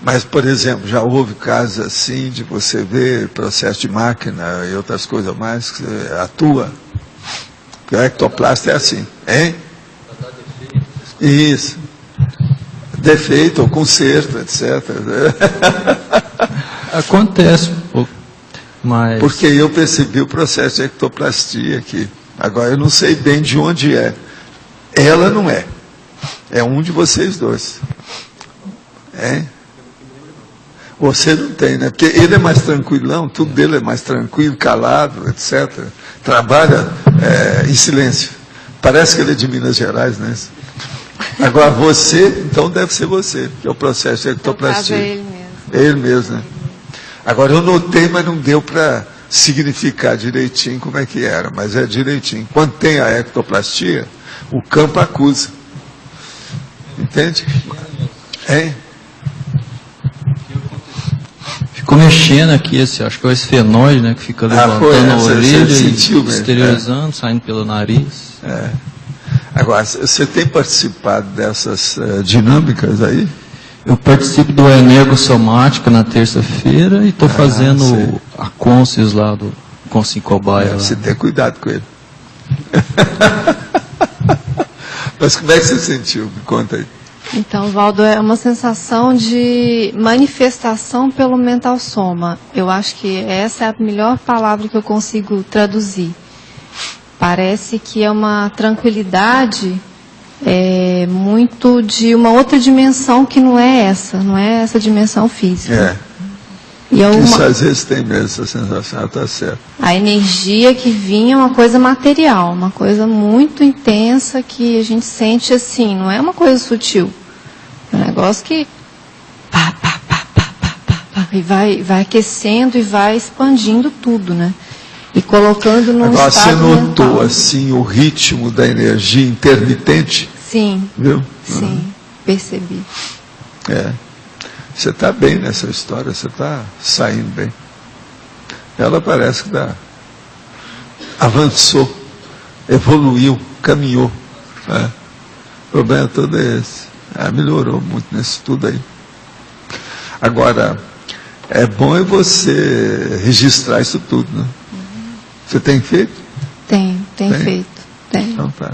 Mas, por exemplo, já houve casos assim de você ver processo de máquina e outras coisas mais que você atua? Porque o ectoplasta é assim, hein? Isso. Defeito ou conserto, etc. Acontece um pouco, mas... Porque eu percebi o processo de ectoplastia aqui. Agora, eu não sei bem de onde é. Ela não é. É um de vocês dois. Hein? Você não tem, né? Porque ele é mais tranquilão, tudo dele é mais tranquilo, calado, etc. Trabalha em silêncio. Parece que ele é de Minas Gerais, né? Agora você, então deve ser você, que é o processo de ectoplastia. É ele mesmo. É ele mesmo, né? Agora eu notei, mas não deu para significar direitinho como é que era, mas é direitinho. Quando tem a ectoplastia, o campo acusa. Entende? Hein? Ficou mexendo aqui, acho que é o esfenóide, né, que fica levantando a orelha e exteriorizando, saindo pelo nariz. É. Agora, você tem participado dessas dinâmicas aí? Eu participo do Energossomática na terça-feira e estou fazendo a Conscius lá do Conscius Cobaia. Você tem cuidado com ele. Mas como é que você sentiu? Me conta aí. Então, Valdo, é uma sensação de manifestação pelo mental soma. Eu acho que essa é a melhor palavra que eu consigo traduzir. Parece que é uma tranquilidade muito de uma outra dimensão que não é essa dimensão física. E isso às vezes tem mesmo essa sensação, está certo. A energia que vinha é uma coisa material, uma coisa muito intensa que a gente sente assim, não é uma coisa sutil. É um negócio que e vai aquecendo e vai expandindo tudo, né? E colocando num Agora, estado você notou mental. assim o ritmo da energia intermitente? Sim. Viu? Sim, percebi. Você está bem nessa história, você está saindo bem. Ela parece que avançou, evoluiu, caminhou. O problema todo é esse. Melhorou muito nesse tudo aí. Agora, é bom você registrar isso tudo, né? Você tem feito? Tem feito. Tem. Então tá.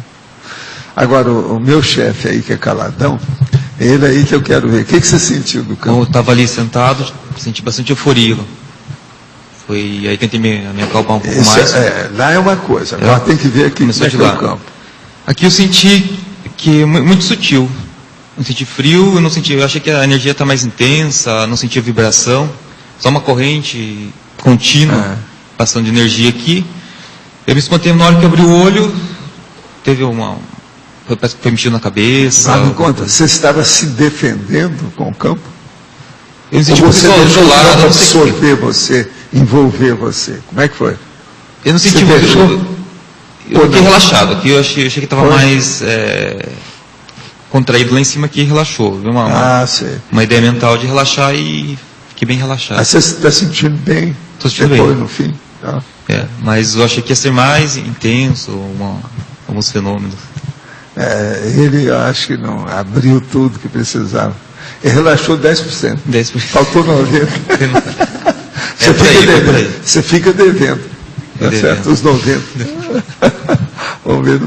Agora, o meu chefe aí, que é caladão, ele aí que eu quero ver. O que você sentiu do campo? Eu estava ali sentado, senti bastante euforia. Aí tentei me acalmar um pouco mais. Lá é uma coisa, agora tem que ver aqui como é que é o campo. Aqui eu senti que é muito sutil. Não senti frio, eu achei que a energia está mais intensa, não sentia vibração. Só uma corrente contínua passando de energia aqui. Eu me espantei na hora que eu abri o olho, teve parece que foi mexido na cabeça. Me conta, você estava se defendendo com o campo? Eu me senti ou um você pouco isolado, absorver você, envolver você? Como é que foi? Eu não senti muito. Eu fiquei relaxado. Aqui eu achei que estava mais contraído lá em cima, que relaxou. Viu? Uma ideia mental de relaxar e fiquei bem relaxado. Você está sentindo bem? Estou sentindo depois, bem. No fim? Mas eu achei que ia ser mais intenso, alguns fenômenos. Ele, eu acho que não abriu tudo que precisava. Ele relaxou 10%. 10%. Faltou 90%. Você fica devendo. Tá certo? Os 90%. Vamos ver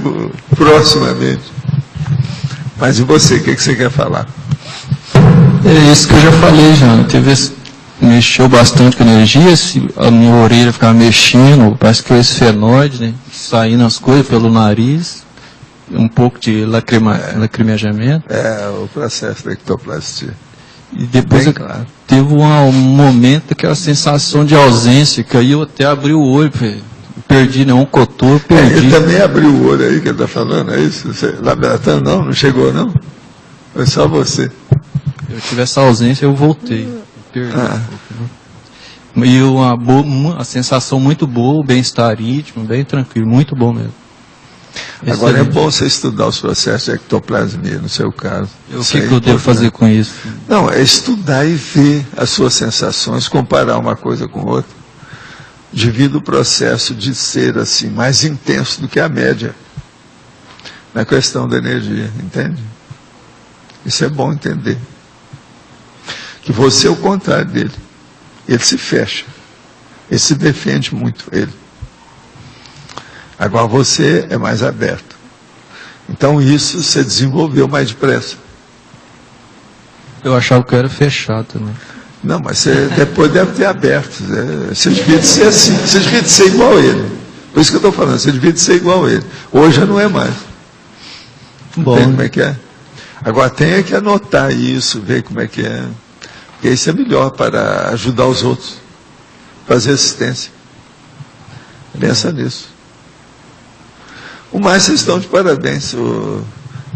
proximamente. Mas e você, o que você quer falar? É isso que eu já falei, Jana. Mexeu bastante com a energia, a minha orelha ficava mexendo, parece que é o esfenóide, né? Saindo as coisas pelo nariz, um pouco de lacrimejamento. O processo da ectoplastia. E depois teve um momento, aquela sensação de ausência, que aí eu até abri o olho, perdi, né? Um cotor, perdi. Ele também abriu o olho aí, que ele está falando, é isso? Labratão não chegou não? Foi só você. Eu tive essa ausência, eu voltei. Perdi E uma sensação muito boa, o bem-estar íntimo, bem tranquilo, muito bom mesmo. Agora Excelente. é bom você estudar os processos de ectoplasmia, no seu caso. O que eu devo fazer com isso? Não, é estudar e ver as suas sensações, comparar uma coisa com outra, devido ao processo de ser assim, mais intenso do que a média, na questão da energia, entende? Isso é bom entender. Que você é o contrário dele. Ele se fecha. Ele se defende muito, ele. Agora você é mais aberto. Então isso você desenvolveu mais depressa. Eu achava que eu era fechado também. Não, mas você depois deve ter aberto. Você devia de ser assim. Você devia de ser igual a ele. Por isso que eu estou falando, você devia de ser igual a ele. Hoje já não é mais. Bom. Entende como é que é? Agora tem que anotar isso, ver como é que é. Porque isso é melhor para ajudar os outros. Fazer assistência. Pensa nisso. O mais vocês estão de parabéns.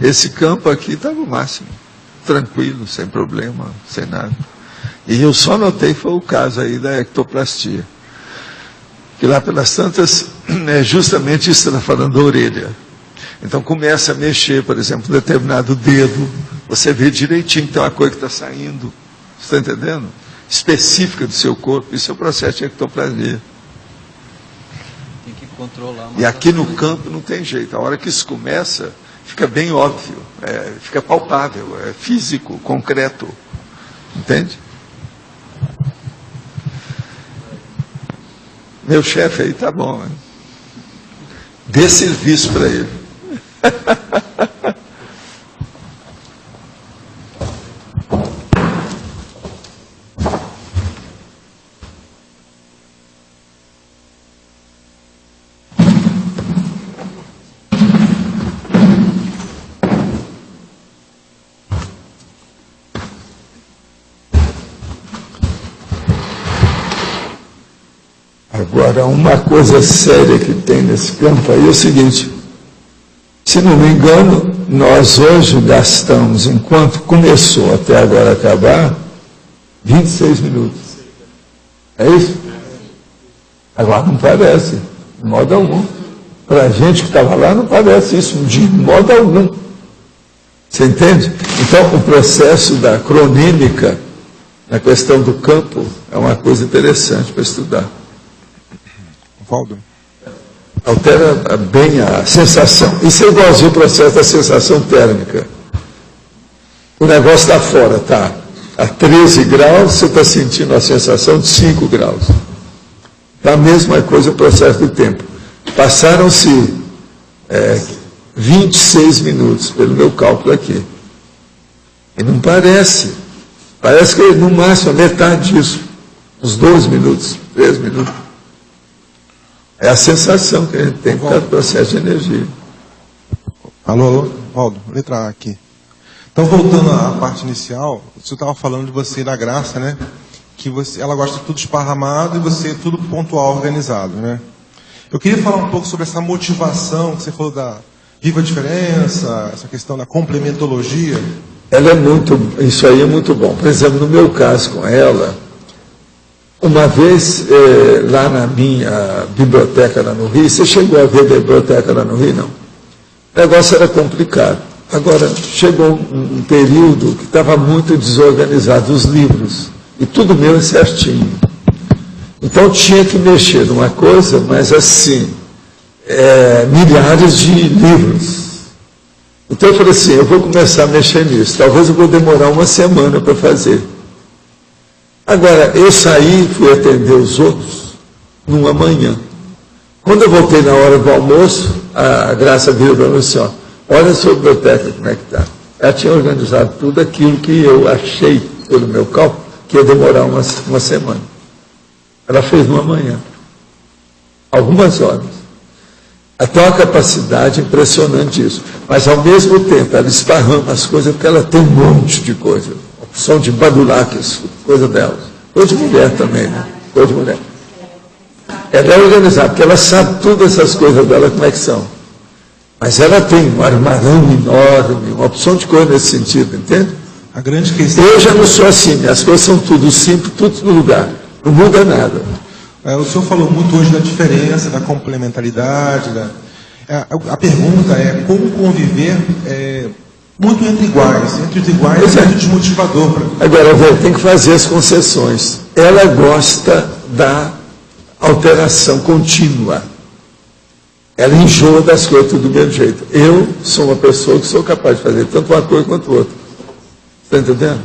Esse campo aqui estava o máximo. Tranquilo, sem problema, sem nada. E eu só notei foi o caso aí da ectoplastia. Que lá pelas tantas, é justamente isso que você está falando da orelha. Então começa a mexer, por exemplo, um determinado dedo, você vê direitinho que tem uma coisa que está saindo, você está entendendo? Específica do seu corpo, isso é o processo de ectoplasmia. Tem que controlar. E aqui no campo não tem jeito, a hora que isso começa, fica bem óbvio, fica palpável, é físico, concreto, entende? Meu chefe aí tá bom, né? Dê serviço para ele. Agora, uma coisa séria que tem nesse campo aí é o seguinte: se não me engano, nós hoje gastamos, enquanto começou até agora acabar, 26 minutos. É isso? Agora não parece, de modo algum. Para a gente que estava lá, não parece isso, de modo algum. Você entende? Então, o processo da cronímica, na questão do campo, é uma coisa interessante para estudar. Valdo? Altera bem a sensação. Isso é igualzinho ao processo da sensação térmica. O negócio está fora, tá? A 13 graus, você está sentindo a sensação de 5 graus. Tá a mesma coisa o processo do tempo. Passaram-se 26 minutos, pelo meu cálculo aqui. E não parece. Parece que no máximo a metade disso. Uns 12 minutos, 13 minutos. É a sensação que a gente tem por causa do processo de energia. Alô, Valdo, letra A aqui. Então, voltando à parte inicial, você estava falando de você da Graça, né? Que ela gosta de tudo esparramado e você tudo pontual, organizado, né? Eu queria falar um pouco sobre essa motivação que você falou da viva diferença, essa questão da complementologia. Ela é isso aí é muito bom. Por exemplo, no meu caso com ela, uma vez, lá na minha biblioteca lá no Rio, você chegou a ver a biblioteca lá no Rio? Não. O negócio era complicado. Agora, chegou um período que estava muito desorganizado, os livros, e tudo meu é certinho. Então, tinha que mexer numa coisa, mas assim, milhares de livros. Então, eu falei assim, eu vou começar a mexer nisso. Talvez eu vou demorar uma semana para fazer. Agora, eu saí e fui atender os outros numa manhã. Quando eu voltei na hora do almoço, a Graça virou para mim assim, ó, olha a sua biblioteca, como é que está. Ela tinha organizado tudo aquilo que eu achei, pelo meu cálculo, que ia demorar uma semana. Ela fez numa manhã. Algumas horas. Até uma capacidade impressionante isso. Mas, ao mesmo tempo, ela esparrama as coisas, porque ela tem um monte de coisa. Opção de badulaques, coisa delas. Coisa de mulher também, né? Coisa de mulher. Ela é organizada, porque ela sabe todas essas coisas dela, como é que são. Mas ela tem um armarão enorme, uma opção de coisa nesse sentido, entende? A grande questão... Eu já não sou assim, as coisas são tudo simples, tudo no lugar. Não muda nada. O senhor falou muito hoje da diferença, da complementaridade. A pergunta é como conviver muito entre iguais. Entre os iguais é muito desmotivador. Agora, velho, tem que fazer as concessões. Ela gosta da alteração contínua. Ela enjoa das coisas tudo do mesmo jeito. Eu sou uma pessoa que sou capaz de fazer tanto uma coisa quanto outra. Está entendendo?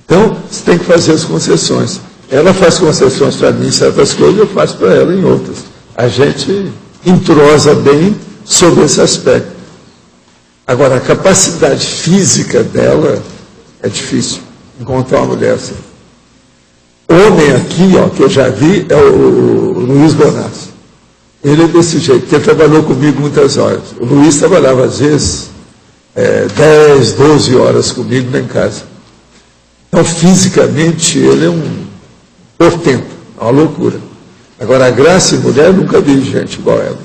Então, você tem que fazer as concessões. Ela faz concessões para mim em certas coisas, eu faço para ela em outras. A gente entrosa bem sobre esse aspecto. Agora, a capacidade física dela é difícil encontrar uma mulher assim. Homem aqui, ó, que eu já vi, é o Luiz Bonassi. Ele é desse jeito, porque ele trabalhou comigo muitas horas. O Luiz trabalhava, às vezes, 10, 12 horas comigo lá em casa. Então, fisicamente, ele é um portento, é uma loucura. Agora, a Graça e mulher, eu nunca vi gente igual a ela.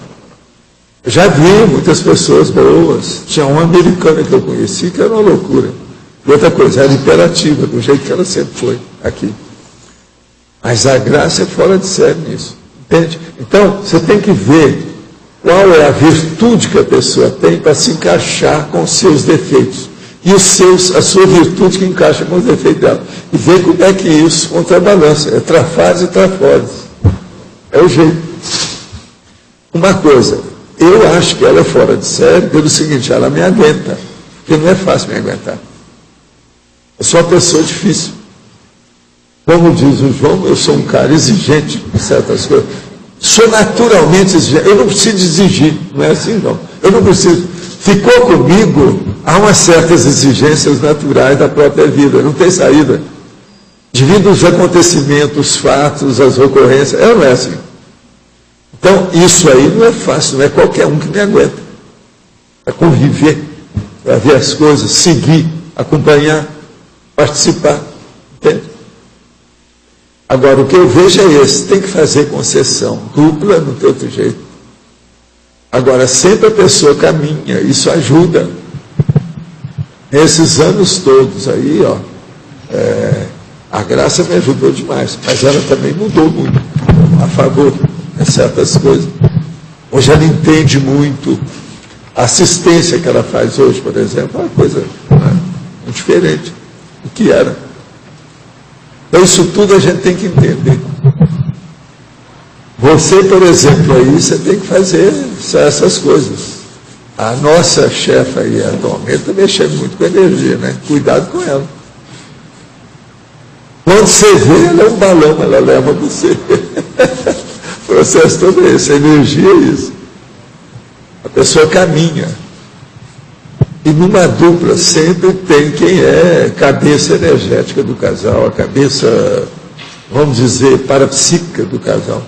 Eu já vi muitas pessoas boas. Tinha uma americana que eu conheci que era uma loucura. E outra coisa, era imperativa, do jeito que ela sempre foi aqui. Mas a Graça é fora de série nisso. Entende? Então, você tem que ver qual é a virtude que a pessoa tem para se encaixar com os seus defeitos. E a sua virtude que encaixa com os defeitos dela. E ver como é que isso contrabalança. É trafase e trafores. É o jeito. Uma coisa, eu acho que ela é fora de série pelo seguinte, ela me aguenta. Porque não é fácil me aguentar. Eu sou uma pessoa difícil. Como diz o João, eu sou um cara exigente em certas coisas. Sou naturalmente exigente. Eu não preciso exigir, não é assim não. Eu não preciso. Ficou comigo, há umas certas exigências naturais da própria vida, não tem saída. Devido aos acontecimentos, os fatos, as ocorrências, não é assim. Então, isso aí não é fácil, não é qualquer um que me aguenta. É conviver, para ver as coisas, seguir, acompanhar, participar. Entende? Agora, o que eu vejo é esse, tem que fazer concessão, dupla, não tem outro jeito. Agora, sempre a pessoa caminha, isso ajuda. Nesses anos todos aí, ó, a Graça me ajudou demais, mas ela também mudou muito, a favor de certas coisas. Hoje ela entende muito. A assistência que ela faz hoje, por exemplo, é uma coisa muito diferente do que era. Então, isso tudo a gente tem que entender. Você, por exemplo, aí, você tem que fazer essas coisas. A nossa chefe aí, atualmente, está mexendo muito com energia, né? Cuidado com ela. Quando você vê, ela é um balão, ela leva você. O processo todo é esse, a energia é isso. A pessoa caminha. E numa dupla sempre tem quem é cabeça energética do casal, a cabeça, vamos dizer, parapsíquica do casal.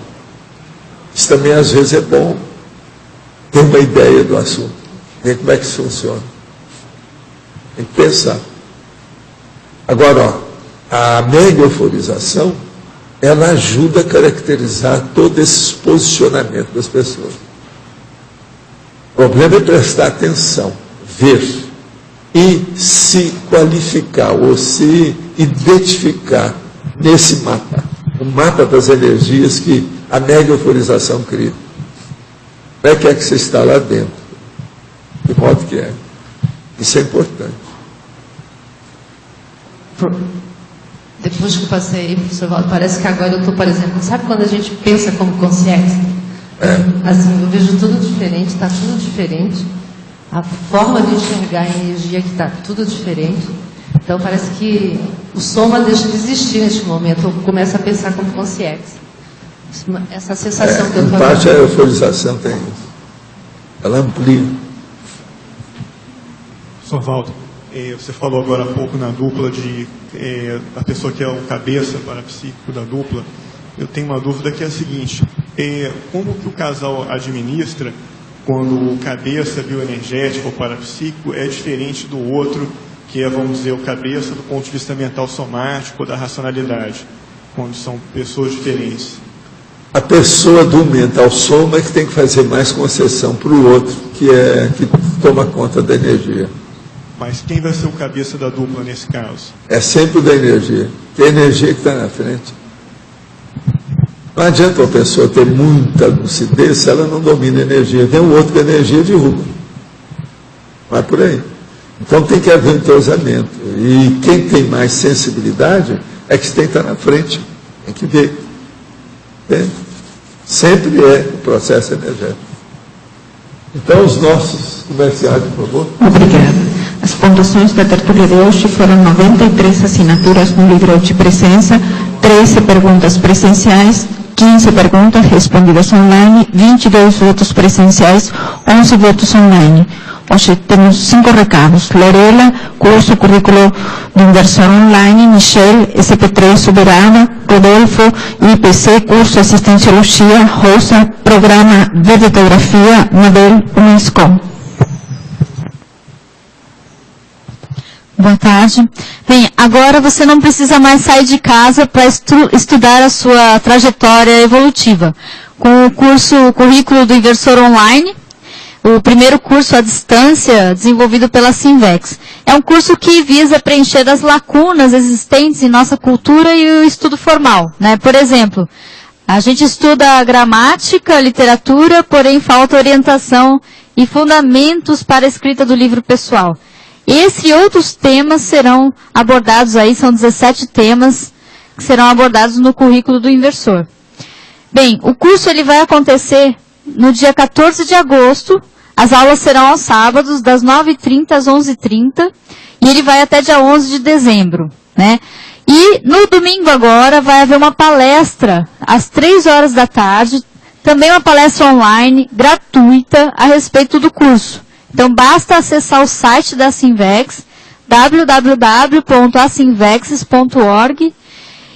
Isso também às vezes é bom. Ter uma ideia do assunto. Ver como é que isso funciona. Tem que pensar. Agora, ó, a mega-euforização, ela ajuda a caracterizar todo esse posicionamento das pessoas. O problema é prestar atenção. Ver e se qualificar ou se identificar nesse mapa, o mapa das energias que a mega-euforização cria. Como é que você está lá dentro? De modo que é. Isso é importante. Depois que eu passei, professor Valdo, parece que agora eu estou, por exemplo, sabe quando a gente pensa como consciência? Assim, eu vejo tudo diferente, está tudo diferente. A forma de enxergar a energia que está tudo diferente. Então parece que o soma deixa de existir neste momento. Eu começo a pensar como consciência. Essa sensação que eu estou... Em parte a euforização tem isso. Ela amplia. Professor Valdo, você falou agora há pouco na dupla da pessoa que é o cabeça parapsíquico da dupla. Eu tenho uma dúvida que é a seguinte: como que o casal administra quando o cabeça bioenergético ou parapsíquico é diferente do outro, que é, vamos dizer, o cabeça do ponto de vista mental somático ou da racionalidade, quando são pessoas diferentes? A pessoa do mental soma é que tem que fazer mais concessão para o outro, que toma conta da energia. Mas quem vai ser o cabeça da dupla nesse caso? É sempre o da energia. Que é a energia que está na frente. Não adianta uma pessoa ter muita lucidez se ela não domina a energia. Vem o outro que a energia derruba. Vai por aí. Então tem que haver um entrosamento. E quem tem mais sensibilidade é que tem que estar na frente. Tem que ver. Entende? Sempre é o processo energético. Então, os nossos comerciais, por favor. Obrigada. As pontuações da tertúlia de hoje foram 93 assinaturas no livro de presença, 13 perguntas presenciais, 15 perguntas respondidas online, 22 votos presenciais, 11 votos online. Hoje temos 5 recados. Lorela, curso currículo do inversor online. Michelle, SP3 Uberaba. Rodolfo, IPC, curso assistenciologia. Rosa, programa de fotografia. Mabel, Unesco. Boa tarde. Bem, agora você não precisa mais sair de casa para estudar a sua trajetória evolutiva. Com o currículo do inversor online, o primeiro curso à distância desenvolvido pela Sinvex. É um curso que visa preencher as lacunas existentes em nossa cultura e o estudo formal, né? Por exemplo, a gente estuda gramática, literatura, porém falta orientação e fundamentos para a escrita do livro pessoal. Esse e outros temas serão abordados aí, são 17 temas que serão abordados no currículo do inversor. Bem, o curso ele vai acontecer no dia 14 de agosto, as aulas serão aos sábados, das 9h30 às 11h30, e ele vai até dia 11 de dezembro, né? E no domingo agora vai haver uma palestra às 3 horas da tarde, também uma palestra online, gratuita, a respeito do curso. Então basta acessar o site da Sinvex, www.asinvex.org,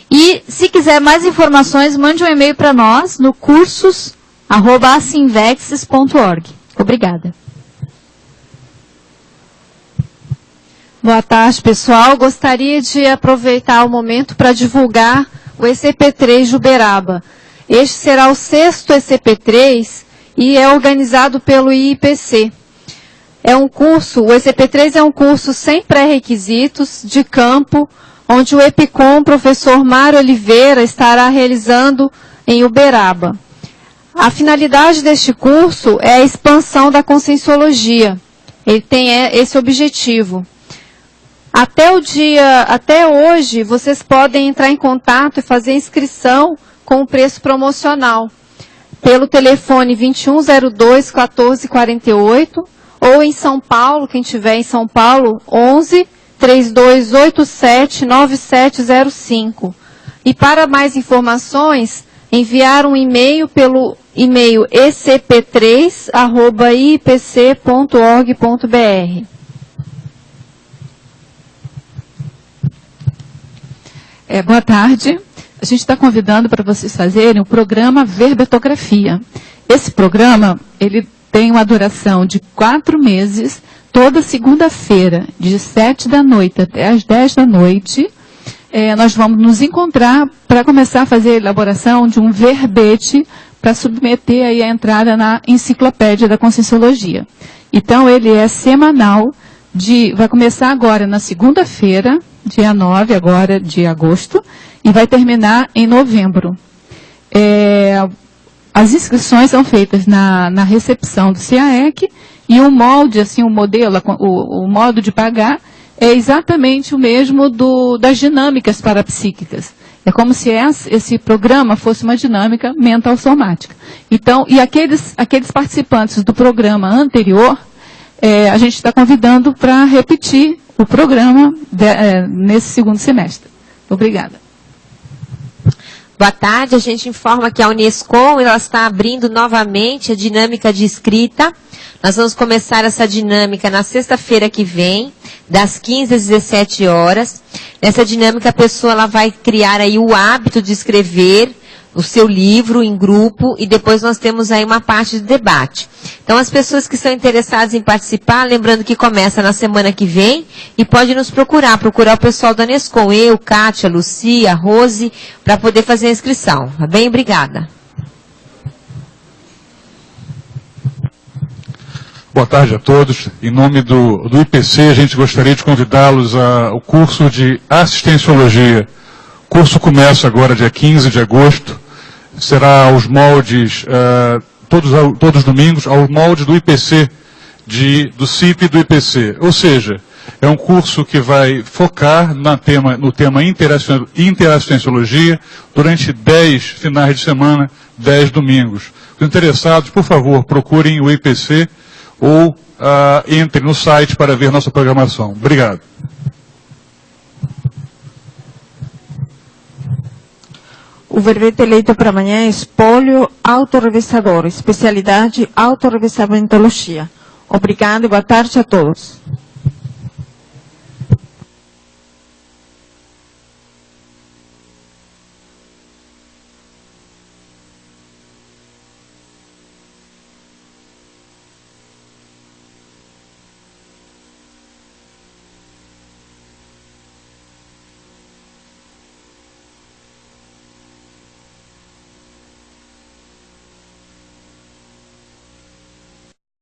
e se quiser mais informações, mande um e-mail para nós no cursos@asinvex.org. Obrigada. Boa tarde, pessoal. Gostaria de aproveitar o momento para divulgar o ECP3 de Uberaba. Este será o 6º ECP3 e é organizado pelo IIPC. É um curso, o ECP3 é um curso sem pré-requisitos, de campo, onde o EPICOM, professor Mário Oliveira, estará realizando em Uberaba. A finalidade deste curso é a expansão da conscienciologia. Ele tem esse objetivo. Até hoje, vocês podem entrar em contato e fazer inscrição com o preço promocional, pelo telefone 2102-1448, ou em São Paulo, quem estiver em São Paulo, 11-3287-9705. E para mais informações, enviar um e-mail pelo e-mail ecp3@ipc.org.br. Boa tarde. A gente está convidando para vocês fazerem o programa Verbetografia. Esse programa, ele tem uma duração de 4 meses, toda segunda-feira, de 7 da noite até as 10 da noite. Nós vamos nos encontrar para começar a fazer a elaboração de um verbete para submeter aí a entrada na enciclopédia da Conscienciologia. Então, ele é semanal, vai começar agora na segunda-feira, dia 9 agora de agosto, e vai terminar em novembro. As inscrições são feitas na recepção do CAEC, e o molde, assim, o modelo, o modo de pagar é exatamente o mesmo das dinâmicas parapsíquicas. É como se esse programa fosse uma dinâmica mental somática. Então, e aqueles participantes do programa anterior, a gente está convidando para repetir o programa nesse segundo semestre. Obrigada. Boa tarde, a gente informa que a Unesco está abrindo novamente a dinâmica de escrita. Nós vamos começar essa dinâmica na sexta-feira que vem, das 15 às 17 horas. Nessa dinâmica, a pessoa ela vai criar aí o hábito de escrever o seu livro em grupo, e depois nós temos aí uma parte de debate. Então, as pessoas que estão interessadas em participar, lembrando que começa na semana que vem, e pode nos procurar o pessoal da Unesco, eu, Kátia, Lucia, Rose, para poder fazer a inscrição. Tá bem? Obrigada. Boa tarde a todos. Em nome do IPC, a gente gostaria de convidá-los ao curso de Assistenciologia. O curso começa agora dia 15 de agosto. Será aos moldes, todos os domingos, aos moldes do IPC, do CIP e do IPC. Ou seja, é um curso que vai focar no tema interassistenciologia durante 10 finais de semana, 10 domingos. Os interessados, por favor, procurem o IPC ou entrem no site para ver nossa programação. Obrigado. O verbete eleito para amanhã é espólio autorreversador, especialidade autorreversamentologia. Obrigado e boa tarde a todos.